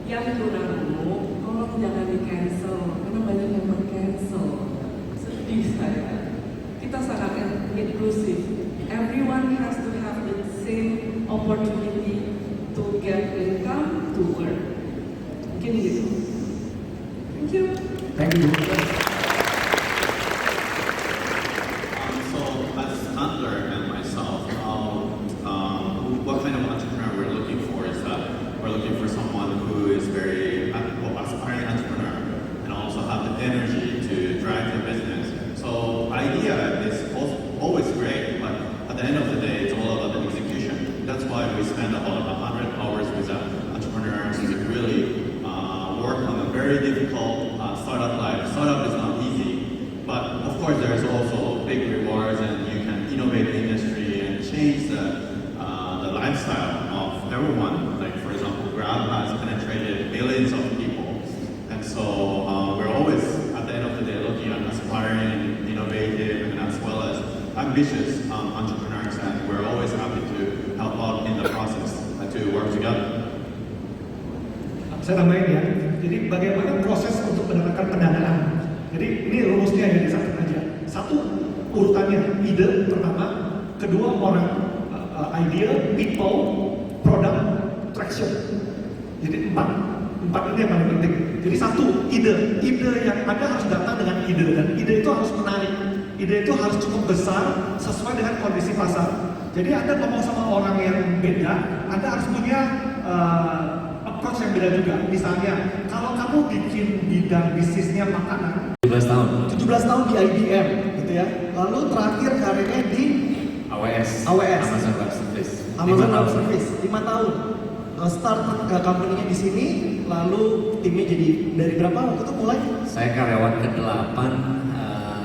yang tunarungu, tolong jangan di cancel karena banyak yang cancel. Sedih saya. Kita sangat inklusif. Everyone has to have the same opportunity to get income to work. Mungkin gitu. Thank you. Thank you. So as Handler and myself, what kind of entrepreneur we're looking for is that we're looking for someone who is very aspiring entrepreneur and also have the energy to drive the business. So idea is always great, but at the end of the day, it's all about the execution. That's why we spend about 100 hours with entrepreneurs to really work on a very difficult startup life. Startup is not easy, but of course there's also big rewards and you can innovate the industry and change the lifestyle of everyone. Like for example, Grab has penetrated millions of people, and so we're always at the end of the day looking at aspiring, innovative, and as well as ambitious entrepreneurs, and we're always happy to help out in the process to work together. Saya tambahin ya, jadi bagaimana proses untuk mendapatkan pendanaan. Jadi ini rumusnya yang disatukan aja. Satu, urutannya ide pertama, kedua orang, idea, people, product, traction. Jadi empat ini yang paling penting. Jadi satu, ide yang ada harus datang dengan ide, dan ide itu harus menarik. Ide itu harus cukup besar sesuai dengan kondisi pasar. Jadi Anda ngomong sama orang yang beda, Anda harus punya approach yang beda juga. Misalnya, kalau kamu bikin bidang bisnisnya makanan, 17 tahun. 17 tahun di IBM gitu ya. Lalu terakhir karirnya di AWS. Amazon Web Service. Amazon 5 Web tahun. Service 5 tahun. Start company-nya di sini, lalu timnya jadi dari berapa waktu itu mulai? Saya karyawan ke-8,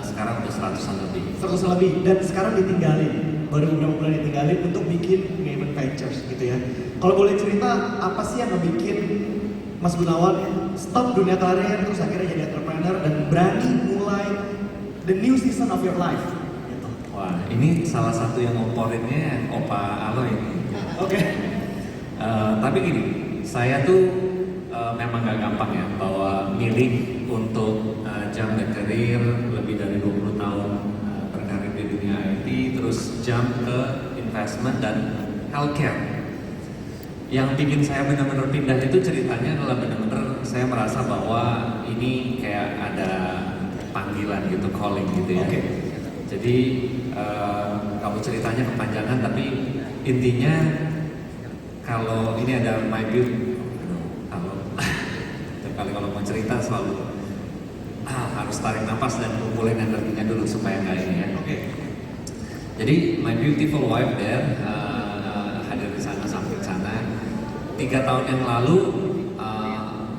sekarang udah 100-an lebih. 100 lebih, dan sekarang ditinggalin, baru beberapa bulan ditinggalin untuk bikin Gaiman Ventures gitu ya. Kalau boleh cerita, apa sih yang ngebikin Mas Gunawan stop dunia karir, terus akhirnya jadi entrepreneur dan berani mulai the new season of your life? Gitu. Wah, ini salah satu yang ngomporinnya Opa Aloy. Oke. Tapi gini, saya tuh memang gak gampang ya bahwa milih untuk jump the career lebih dari 20 tahun berkarir di dunia IT, terus jump ke investment dan healthcare. Yang bikin saya benar-benar pindah itu ceritanya adalah benar-benar saya merasa bahwa ini kayak ada panggilan gitu, calling gitu ya. Oke. Jadi kamu ceritanya kepanjangan, tapi intinya kalau ini ada my build, kalau mau cerita selalu harus tarik nafas dan kumpulin energinya dulu supaya nggak ini ya. Oke. Jadi my beautiful wife there hadir di sana, samping sana 3 tahun yang lalu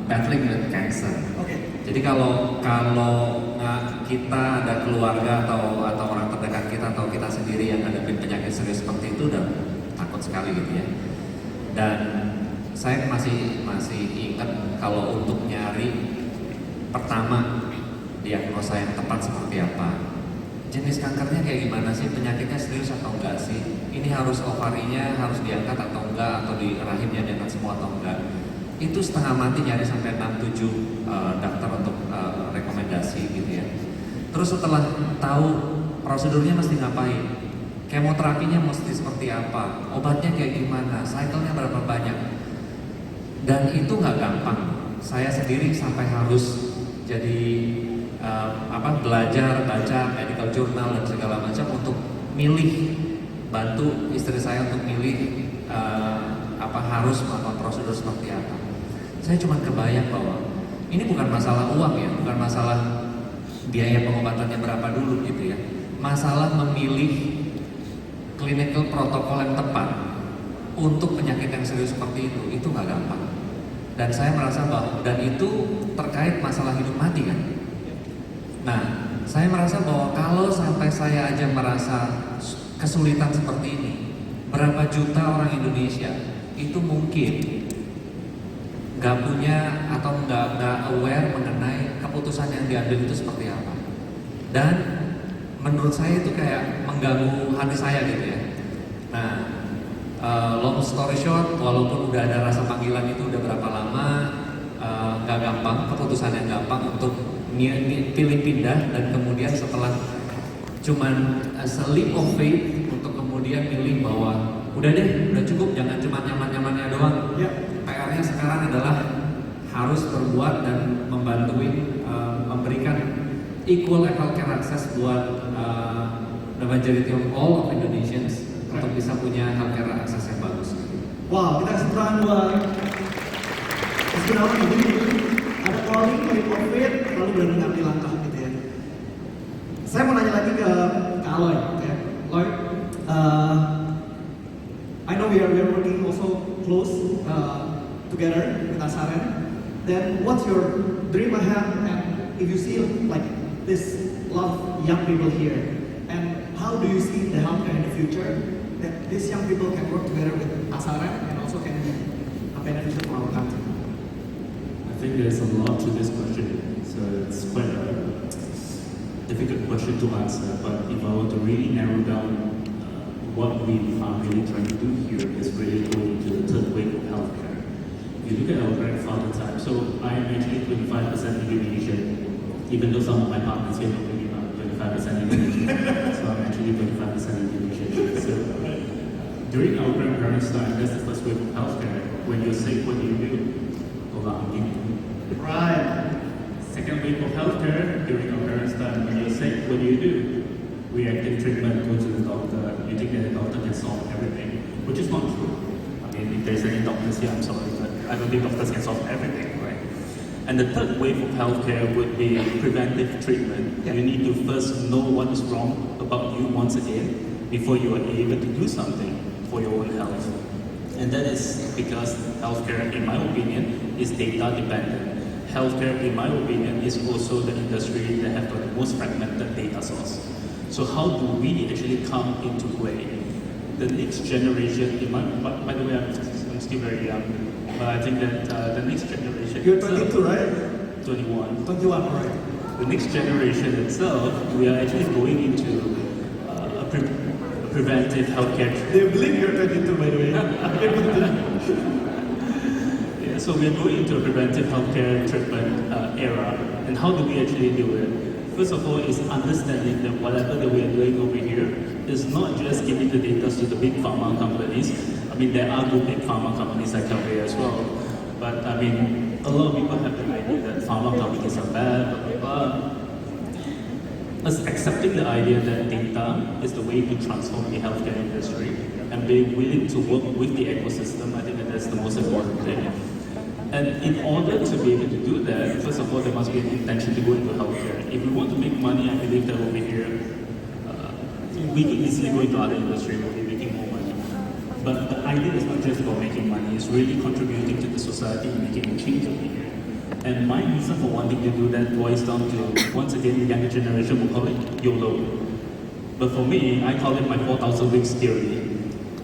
battling with cancer. Oke. Jadi kalau kita ada keluarga atau orang terdekat kita atau kita sendiri yang hadapin penyakit serius seperti itu, udah takut sekali gitu ya. Dan saya masih ingat kalau untuk nyari pertama diagnosa yang tepat seperti apa, jenis kankernya kayak gimana sih, penyakitnya serius atau enggak sih, ini harus ovarinya harus diangkat atau enggak, atau di rahimnya diangkat semua atau enggak. Itu setengah mati nyari sampai 6-7 dokter untuk rekomendasi gitu ya. Terus setelah tahu prosedurnya mesti ngapain, kemoterapinya mesti seperti apa, obatnya kayak gimana, cycle-nya berapa banyak, dan itu nggak gampang. Saya sendiri sampai harus jadi belajar, baca medical journal dan segala macam untuk milih, bantu istri saya untuk milih harus melakukan prosedur seperti apa. Saya cuma kebayang bahwa ini bukan masalah uang ya, bukan masalah biaya pengobatannya berapa dulu gitu ya, masalah memilih clinical protokol yang tepat untuk penyakit yang serius seperti itu nggak gampang. Dan saya merasa bahwa, dan itu terkait masalah hidup mati kan. Nah, saya merasa bahwa kalau sampai saya aja merasa kesulitan seperti ini, berapa juta orang Indonesia itu mungkin nggak punya atau nggak aware mengenai keputusan yang diambil itu seperti apa. Dan menurut saya itu kayak mengganggu hati saya gitu ya. Nah, long story short, walaupun udah ada rasa panggilan itu udah berapa lama, nggak gampang, keputusan yang gampang untuk pilih pindah, dan kemudian setelah cuman leap of faith untuk kemudian milih bahwa udah deh, udah cukup, jangan cuma nyaman-nyamannya doang. Ya. PR-nya sekarang adalah harus berbuat dan membantuin memberikan equal healthcare access buat the majority of all of Indonesians untuk bisa punya healthcare access yang bagus. Wow, kita kasih tangan buat Mas Gunawan. Jadi ada calling, leap of faith, lalu berani ngambil langkah gitu ya. Saya mau nanya lagi ke Aloy ya. Aloy, I know we are working also close together with Asaren. Then what's your dream ahead, and if you see like this lot of young people here, and how do you see the healthcare in the future, that these young people can work together with Asaren and also can be a beneficial for our country? I think there's a lot to this question, so it's quite a difficult question to answer. But if I were to really narrow down what we are really trying to do here is really going to the third wave of healthcare. If you look at our grandfather time, so I am actually 25% Indonesian, even though some of my partners here don't really are 25% Indonesian. So I'm actually 25% Indonesian. So during our grandparents' time, that's the first wave of healthcare. When you're sick, what do you do? Right. Second wave of healthcare during our parents' time, when you're sick, what do? Reactive treatment, go to the doctor. You think that the doctor can solve everything, which is not true. I mean, if there's any doctors here, I'm sorry, but I don't think doctors can solve everything, right? And the third wave of healthcare would be preventive treatment. You need to first know what is wrong about you once again before you are able to do something for your own health. And that is because healthcare, in my opinion, is data dependent. Healthcare, in my opinion, is also the industry that have got the most fragmented data source. So how do we actually come into play? The next generation, by the way, I'm still very young, but I think that the next generation... You're 22, right? 21. 21, right. The next generation itself, we are actually going into a preventive healthcare. They believe you're 22, by the way. Yeah, so we're going into a preventive healthcare treatment era. And how do we actually do it? First of all, is understanding that whatever that we are doing over here is not just giving the data to the big pharma companies. I mean, there are good big pharma companies like Calvary as well. But I mean, a lot of people have the idea that pharma companies are bad, blah, blah, blah. Us accepting the idea that data is the way to transform the healthcare industry and being willing to work with the ecosystem, I think that that's the most important thing. And in order to be able to do that, first of all, there must be an intention to go into healthcare. If we want to make money, I believe that over here, we could easily go into other industry where we're making more money. But the idea is not just about making money, it's really contributing to the society and making a change over here. And my reason for wanting to do that boils down to, once again, the younger generation will call it YOLO. But for me, I call it my 4,000 weeks theory.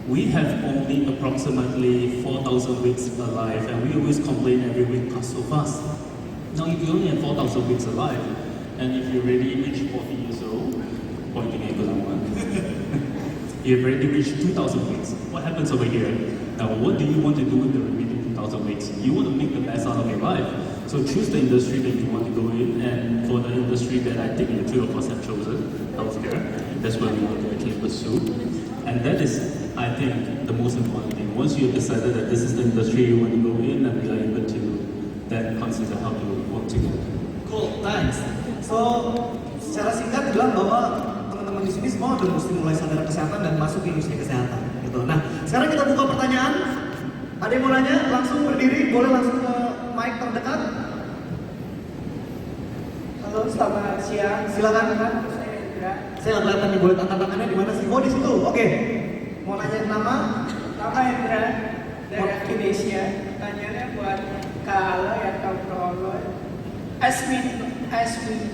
We have only approximately 4,000 weeks alive, and we always complain every week pass so fast. Now, if you only have 4,000 weeks alive, and if you already reached 40 years old, pointing at you've already reached 2,000 weeks. What happens over here? Now, what do you want to do with the remaining 2,000 weeks? You want to make the best out of your life. So choose the industry that you want to go in, and for the industry that I think the three of us have chosen, healthcare, that's where we want to actually pursue. And that is, I think, the most important thing. Once you have decided that this is the industry you want to go in, and we are able to then consider how to work together. Cool, thanks. So, secara singkat bilang bahwa teman-teman di sini semua udah mesti mulai sadar kesehatan dan masuk ke industri kesehatan. Gitu. Nah, sekarang kita buka pertanyaan. Ada yang mau nanya? Langsung berdiri, boleh langsung ke mic terdekat. Halo, selamat siang. Silakan. Saya Indra. Saya nggak kelihatan nih, boleh angkat tangannya di mana sih? Oh, di situ. Oke. Mau nanya nama? Nama Indra dari Indonesia. Pertanyaannya buat Kak Alo ya, Kak Prolo. As we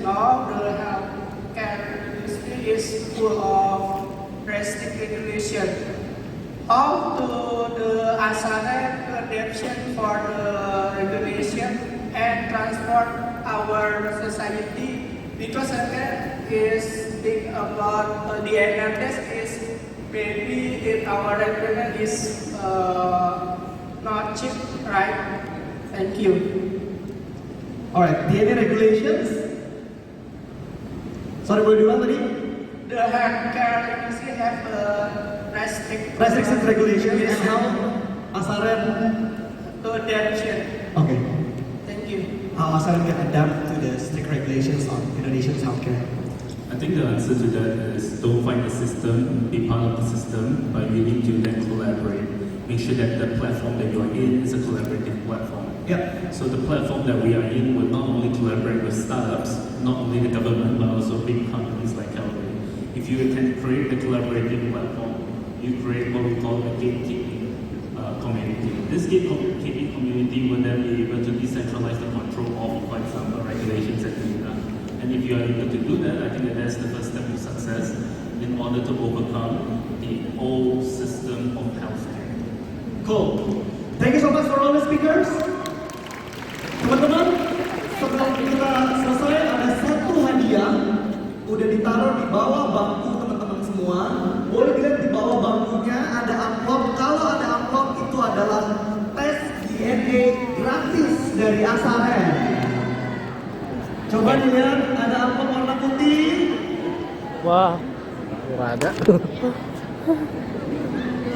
know, the healthcare industry is full of drastic regulation. How to the ASAREN adaptation for the regulation and transform our society? Because healthcare is big about the advantage is maybe if our regulation is not cheap, right? Thank you. Alright, the any regulations? Sorry, boleh diulang tadi? The healthcare industry have restrictions, regulations, and how ASAREN to adaptation. Okay. Thank you. How ASAREN can adapt to the strict regulations on Indonesia's healthcare? I think the answer to that is don't fight the system, be part of the system by willing to then collaborate. Make sure that the platform that you are in is a collaborative platform. Yeah. So the platform that we are in will not only collaborate with startups, not only the government, but also big companies like Calvary. If you can create a collaborative platform, you create what we call a gatekeeping community. This gatekeeping community will then be able to decentralize the control of, for example, regulations and data. And if you are able to do that, I think that that's the first step to success in order to overcome the old system of healthcare. Cool. Thank you so much for all the speakers. Teman-teman, sebelum kita selesai ada satu hadiah udah ditaruh di bawah bangku teman-teman semua. Boleh dilihat di bawah bangkunya ada amplop. Kalau ada amplop itu adalah tes DNA gratis dari ASAREN. Coba dilihat ada amplop warna putih. Wah, nggak ada.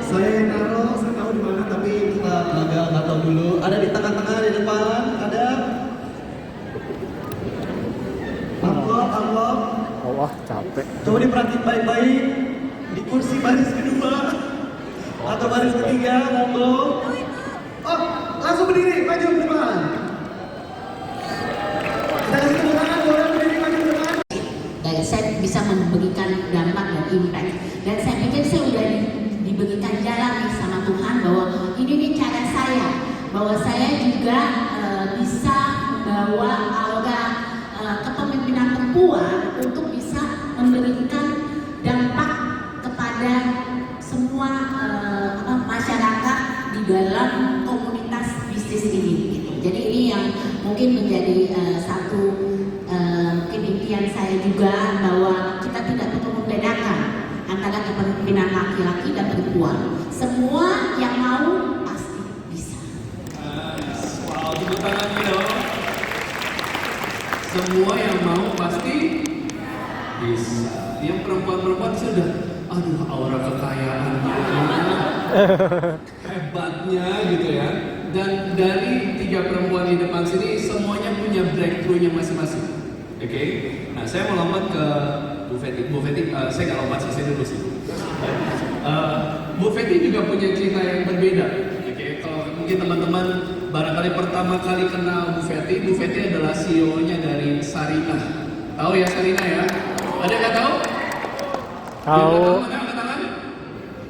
Saya yang naruh, saya tahu di mana tapi kita nggak tahu dulu. Ada di tengah-tengah di depan, ada amplop. Allah, capek. Coba diperhatiin baik-baik di kursi baris kedua atau baris ketiga, monggo. Oh, Langsung berdiri, maju ke depan. Kita kasih tepuk tangan, boleh berdiri maju ke depan. Dan saya bisa memberikan dampak dan impact. Dan saya pikir saya udah diberikan jalan nih sama Tuhan bahwa ini nih cara saya, bahwa saya juga bisa membawa aura kepemimpinan perempuan untuk bisa memberikan dampak kepada semua masyarakat di dalam komunitas bisnis ini. Gitu. Jadi ini yang mungkin menjadi satu mungkin impian saya juga, bahwa kita tidak perlu membedakan antara kepemimpinan laki-laki dan perempuan. Semua yang mau pasti bisa. Wow, tepuk tangan dong. Semua yang mau pasti bisa. Yang perempuan-perempuan sudah, aduh, aura kekayaannya, hebatnya gitu ya. Dan dari 3 perempuan di depan sini semuanya punya breakthrough-nya masing-masing. Oke, nah saya mau lompat ke Bu Feti. Bu Feti, saya nggak lompat sih, saya dulu sih. Bu Feti juga punya cerita yang berbeda. Oke, kalau mungkin teman-teman barangkali pertama kali kenal Bu Feti adalah CEO-nya dari Sarina. Tahu ya Sarina ya? Ada yang nggak tahu? Tahu. Angkat tangan.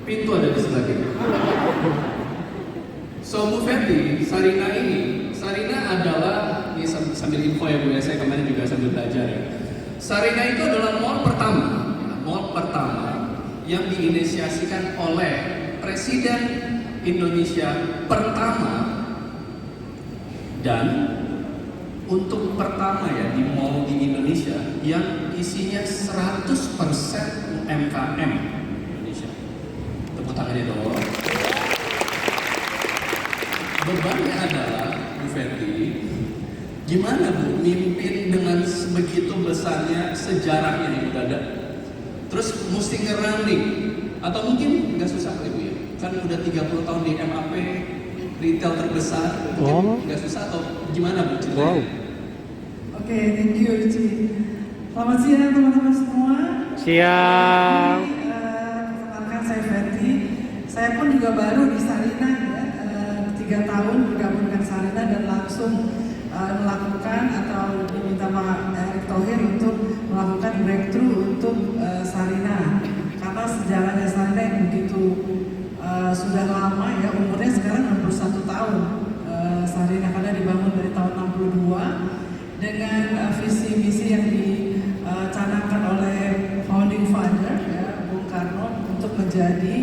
Pintu ada di sebelah kiri. So Bu Feti, Sarina adalah, ini sambil info ya Bu ya, saya kemarin juga sambil belajar ya. Sarina itu adalah mall pertama yang diinisiasikan oleh Presiden Indonesia pertama, dan untuk pertama ya di mall di Indonesia yang isinya 100% UMKM Indonesia. Tepuk tangannya dong. Bebannya adalah Bu Feti, gimana Bu mimpin dengan sebegitu besarnya sejarahnya yang udah ada, terus mesti nge-running, atau mungkin nggak susah kali Bu ya, kan udah 30 tahun di MAP, retail terbesar, mungkin nggak susah atau gimana Bu ceritanya? Oke, thank you Uci. Selamat siang teman-teman semua. Siang. Perkenalkan saya Feti. Saya pun juga baru di Sarina ya, 3 tahun bergabung dengan Sarina dan langsung melakukan atau diminta Pak Erick Thohir untuk melakukan breakthrough untuk Sarina. Karena sejarahnya Sarina yang begitu sudah lama ya, umurnya sekarang 61 tahun Sarina, karena dibangun dari tahun 62 dengan visi misi yang dicanangkan oleh founding father ya, Bung Karno, untuk menjadi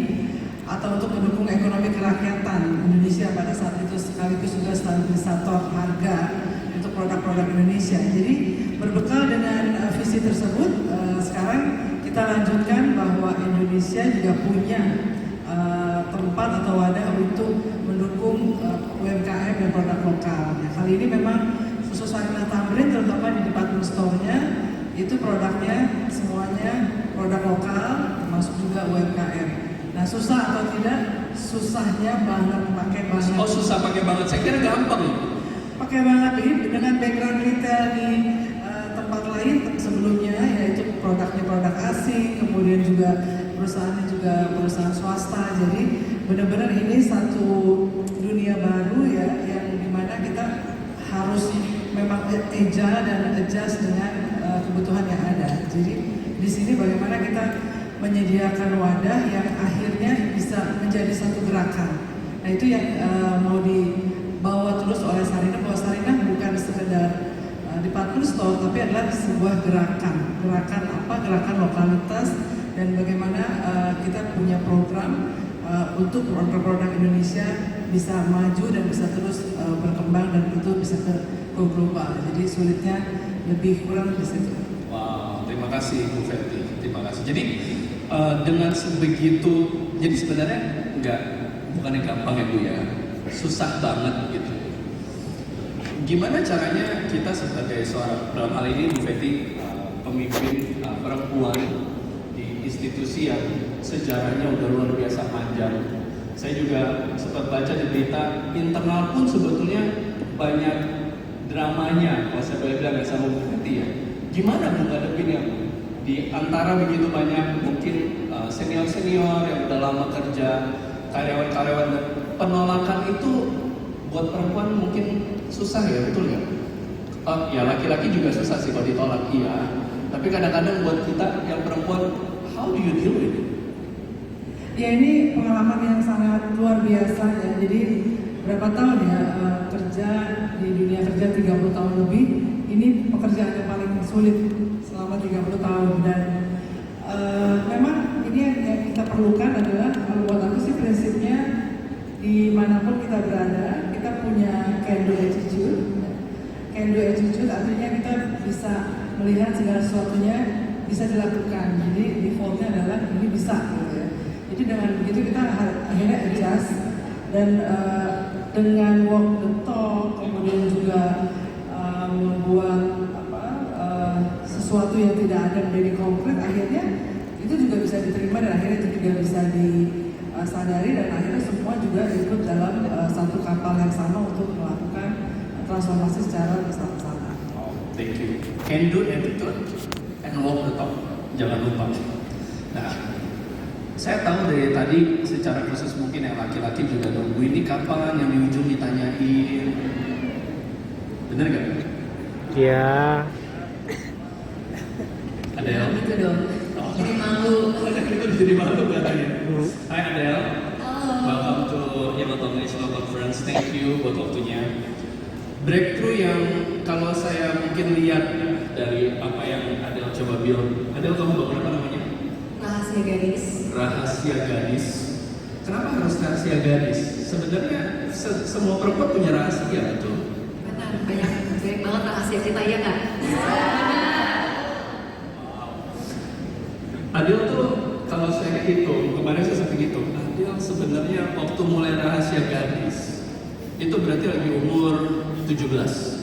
atau untuk mendukung ekonomi kerakyatan Indonesia pada saat itu, sekaligus juga stabilisator harga untuk produk-produk Indonesia. Jadi berbekal dengan visi tersebut, sekarang kita lanjutkan bahwa Indonesia juga punya tempat atau wadah untuk mendukung UMKM dan produk lokal. Nah, kali ini memang khusus Sarina Tamrin, terutama di department store-nya, itu produknya semuanya produk lokal, termasuk juga UMKM. Nah, susah atau tidak? Susahnya banget, pakai banget. Oh, susah pakai banget, saya kira gampang ya? Pakai banget ini dengan background retail di tempat lain sebelumnya, yaitu produknya produk asing, kemudian juga perusahaannya juga perusahaan swasta. Jadi benar-benar ini satu dunia baru ya, yang dimana kita harus memang agile dan adjust dengan kebutuhan yang ada. Jadi di sini bagaimana kita menyediakan wadah yang akhirnya bisa menjadi satu gerakan. Nah itu yang mau dibawa terus oleh Sarina, bahwa Sarina bukan sekedar department store, tapi adalah sebuah gerakan. Gerakan apa? Gerakan lokalitas, dan bagaimana kita punya program untuk produk-produk Indonesia bisa maju dan bisa terus berkembang, dan itu bisa ke global. Jadi sulitnya lebih kurang di situ. Wow, terima kasih Bu Feti, terima kasih. Jadi dengan sebegitu, jadi sebenarnya bukan yang gampang ya Bu ya, susah banget gitu. Gimana caranya kita sebagai seorang, dalam hal ini Bu Feti, pemimpin perempuan di institusi yang sejarahnya udah luar biasa panjang. Saya juga sempat baca di berita internal pun sebetulnya banyak dramanya, kalau saya boleh bilang ya, sama Bu Feti ya. Gimana Bu ngadepinnya di antara begitu banyak mungkin senior-senior yang udah lama kerja, karyawan-karyawan, penolakan itu buat perempuan mungkin susah ya, betul nggak? Ya laki-laki juga susah sih kalau ditolak, iya. Tapi kadang-kadang buat kita yang perempuan, how do you deal with it? Ya ini pengalaman yang sangat luar biasa ya. Jadi berapa tahun ya kerja di dunia kerja 30 tahun lebih. Ini pekerjaan yang paling sulit selama 30 tahun dan memang ini yang kita perlukan adalah kalau buat aku sih prinsipnya dimanapun kita berada kita punya can do attitude. Can do attitude artinya kita bisa melihat segala sesuatunya bisa dilakukan. Jadi defaultnya adalah ini bisa gitu ya. Jadi dengan begitu kita akhirnya adjust dan dengan walk the talk kemudian juga membuat sesuatu yang tidak ada menjadi konkret akhirnya itu juga bisa diterima dan akhirnya itu juga bisa disadari dan akhirnya semua juga ikut dalam satu kapal yang sama untuk melakukan transformasi secara bersama-sama. Thank you. Can do attitude and walk the talk. Jangan lupa. Nah, saya tahu dari tadi secara khusus mungkin yang laki-laki juga nunggu ini kapan, yang di ujung ditanyain. Bener gak? Iya. Adele. Gitu dong. Jadi malu. Jadi malu katanya. Hai Adele. Welcome to Yamato National Conference. Thank you buat waktunya. Breakthrough yang kalau saya mungkin lihat dari apa yang Adele coba build. Adele kamu bangun apa namanya? Rahasia gadis. Rahasia gadis. Kenapa harus rahasia gadis? Sebenarnya semua perempuan punya rahasia, betul? Benar, banyak banget rahasia kita ya nggak? Adele tuh kalau saya hitung, kemarin saya sempat hitung, Adele sebenarnya waktu mulai rahasia gadis itu berarti lagi umur 17.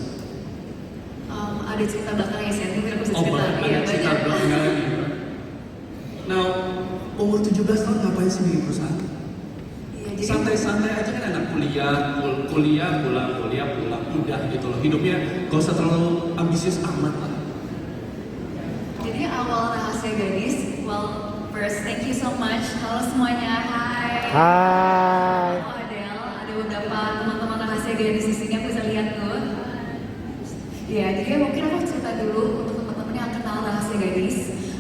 Ada cerita belakangnya sih, mungkin aku bisa Oh, cerita. ada cerita belakangnya lagi. Nah, umur 17 tahun ngapain sih bikin perusahaan? Santai-santai aja kan anak kuliah pulang, udah gitu loh. Hidupnya gak usah terlalu ambisius amat lah. Jadi awal rahasia gadis, well, first thank you so much. Halo semuanya, hai. Hai. Halo Adele, ada beberapa teman-teman rahasia gadis di sini aku bisa lihat tuh. Ya, jadi mungkin aku cerita dulu untuk teman-teman yang kenal rahasia gadis.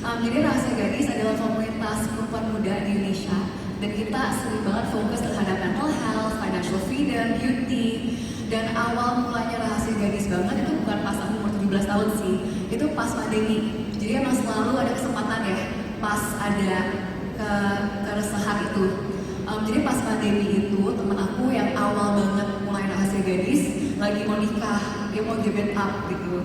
Jadi rahasia gadis adalah komunitas perempuan muda di Indonesia dan kita sering banget fokus terhadap mental health, financial freedom, beauty. Dan awal mulanya rahasia gadis banget itu bukan pas aku umur 17 tahun sih, itu pas pandemi. Jadi emang selalu ada kesempatan ya pas ada keresahan itu. Jadi pas pandemi itu temen aku yang awal banget mulai rahasia gadis lagi mau nikah, dia mau give it up gitu.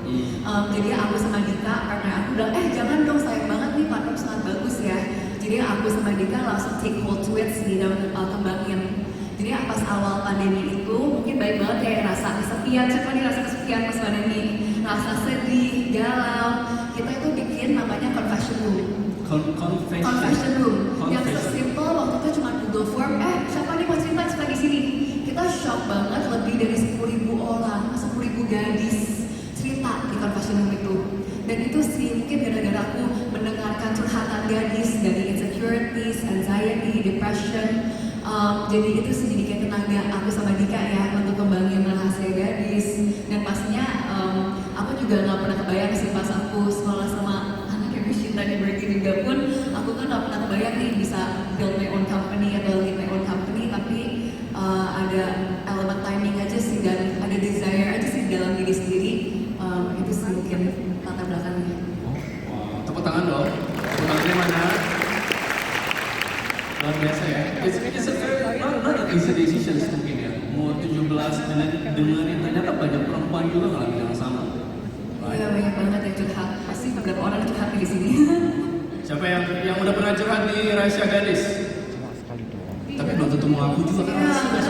Jadi aku sama Dika, karena aku bilang jangan dong, sayang banget nih, partner sangat bagus ya. Jadi aku sama Dika langsung take hold to it sih dan kembangin. Jadi pas awal pandemi itu mungkin baik banget ya rasa kesepian, siapa nih rasa kesepian pas pandemi, rasa sedih, galau. Kita itu bikin namanya confession room. Confession room. Yang sesimpel waktu itu cuma Google Form, siapa nih mau cerita di sini. Kita shock banget, lebih dari 10.000 orang, 10.000 gadis cerita di confession room itu. Dan itu sih mungkin gara-gara aku mendengarkan curhatan gadis dari insecurities, anxiety, depression. Jadi itu sih jadi kayak tenaga aku sama Dika ya untuk kembangin rahasia gadis. Dan pastinya aku juga nggak pernah kebayang sih pas aku sekolah sama anak yang Cinta di Berkeley juga pun aku kan nggak pernah kebayang nih bisa build my own company atau lead my own company, tapi ada elemen timing aja sih dan ada desire aja sih dalam diri sendiri. Itu sih mungkin latar belakangnya. Tepuk tangan dong. Tepuk tangannya mana? Luar biasa ya. It's a very not an easy decision mungkin ya. Mau 17 dengerin ternyata banyak perempuan juga ngalamin yang sama. Iya banyak banget yang curhat. Pasti beberapa orang curhat di sini. Siapa yang udah pernah curhat di rahasia gadis? Tapi belum tentu mau aku juga kan rahasia.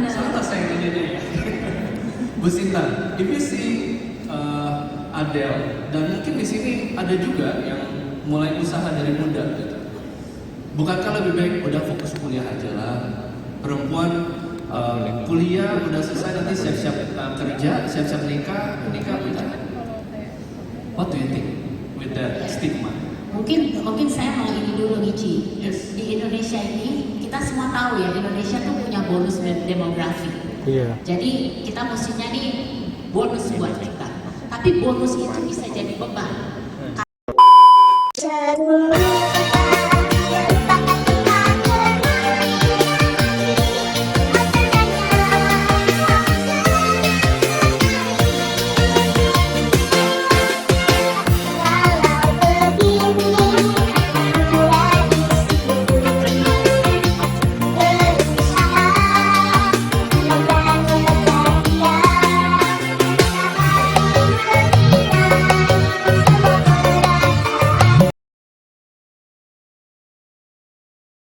Salah saya nanya ya. Bu Sinta, if you see Adele dan mungkin di sini ada juga yang mulai usaha dari muda gitu. Bukankah lebih baik udah fokus kuliah aja lah? Perempuan kuliah udah selesai nanti siap-siap kerja, siap-siap nikah udah. What do you think with that stigma? Mungkin saya mau ini dulu Gici. Di Indonesia ini kita semua tahu ya Indonesia tuh punya bonus demografi. Iya. Jadi kita mestinya nih bonus buat mereka. Tapi bonus itu bisa jadi beban.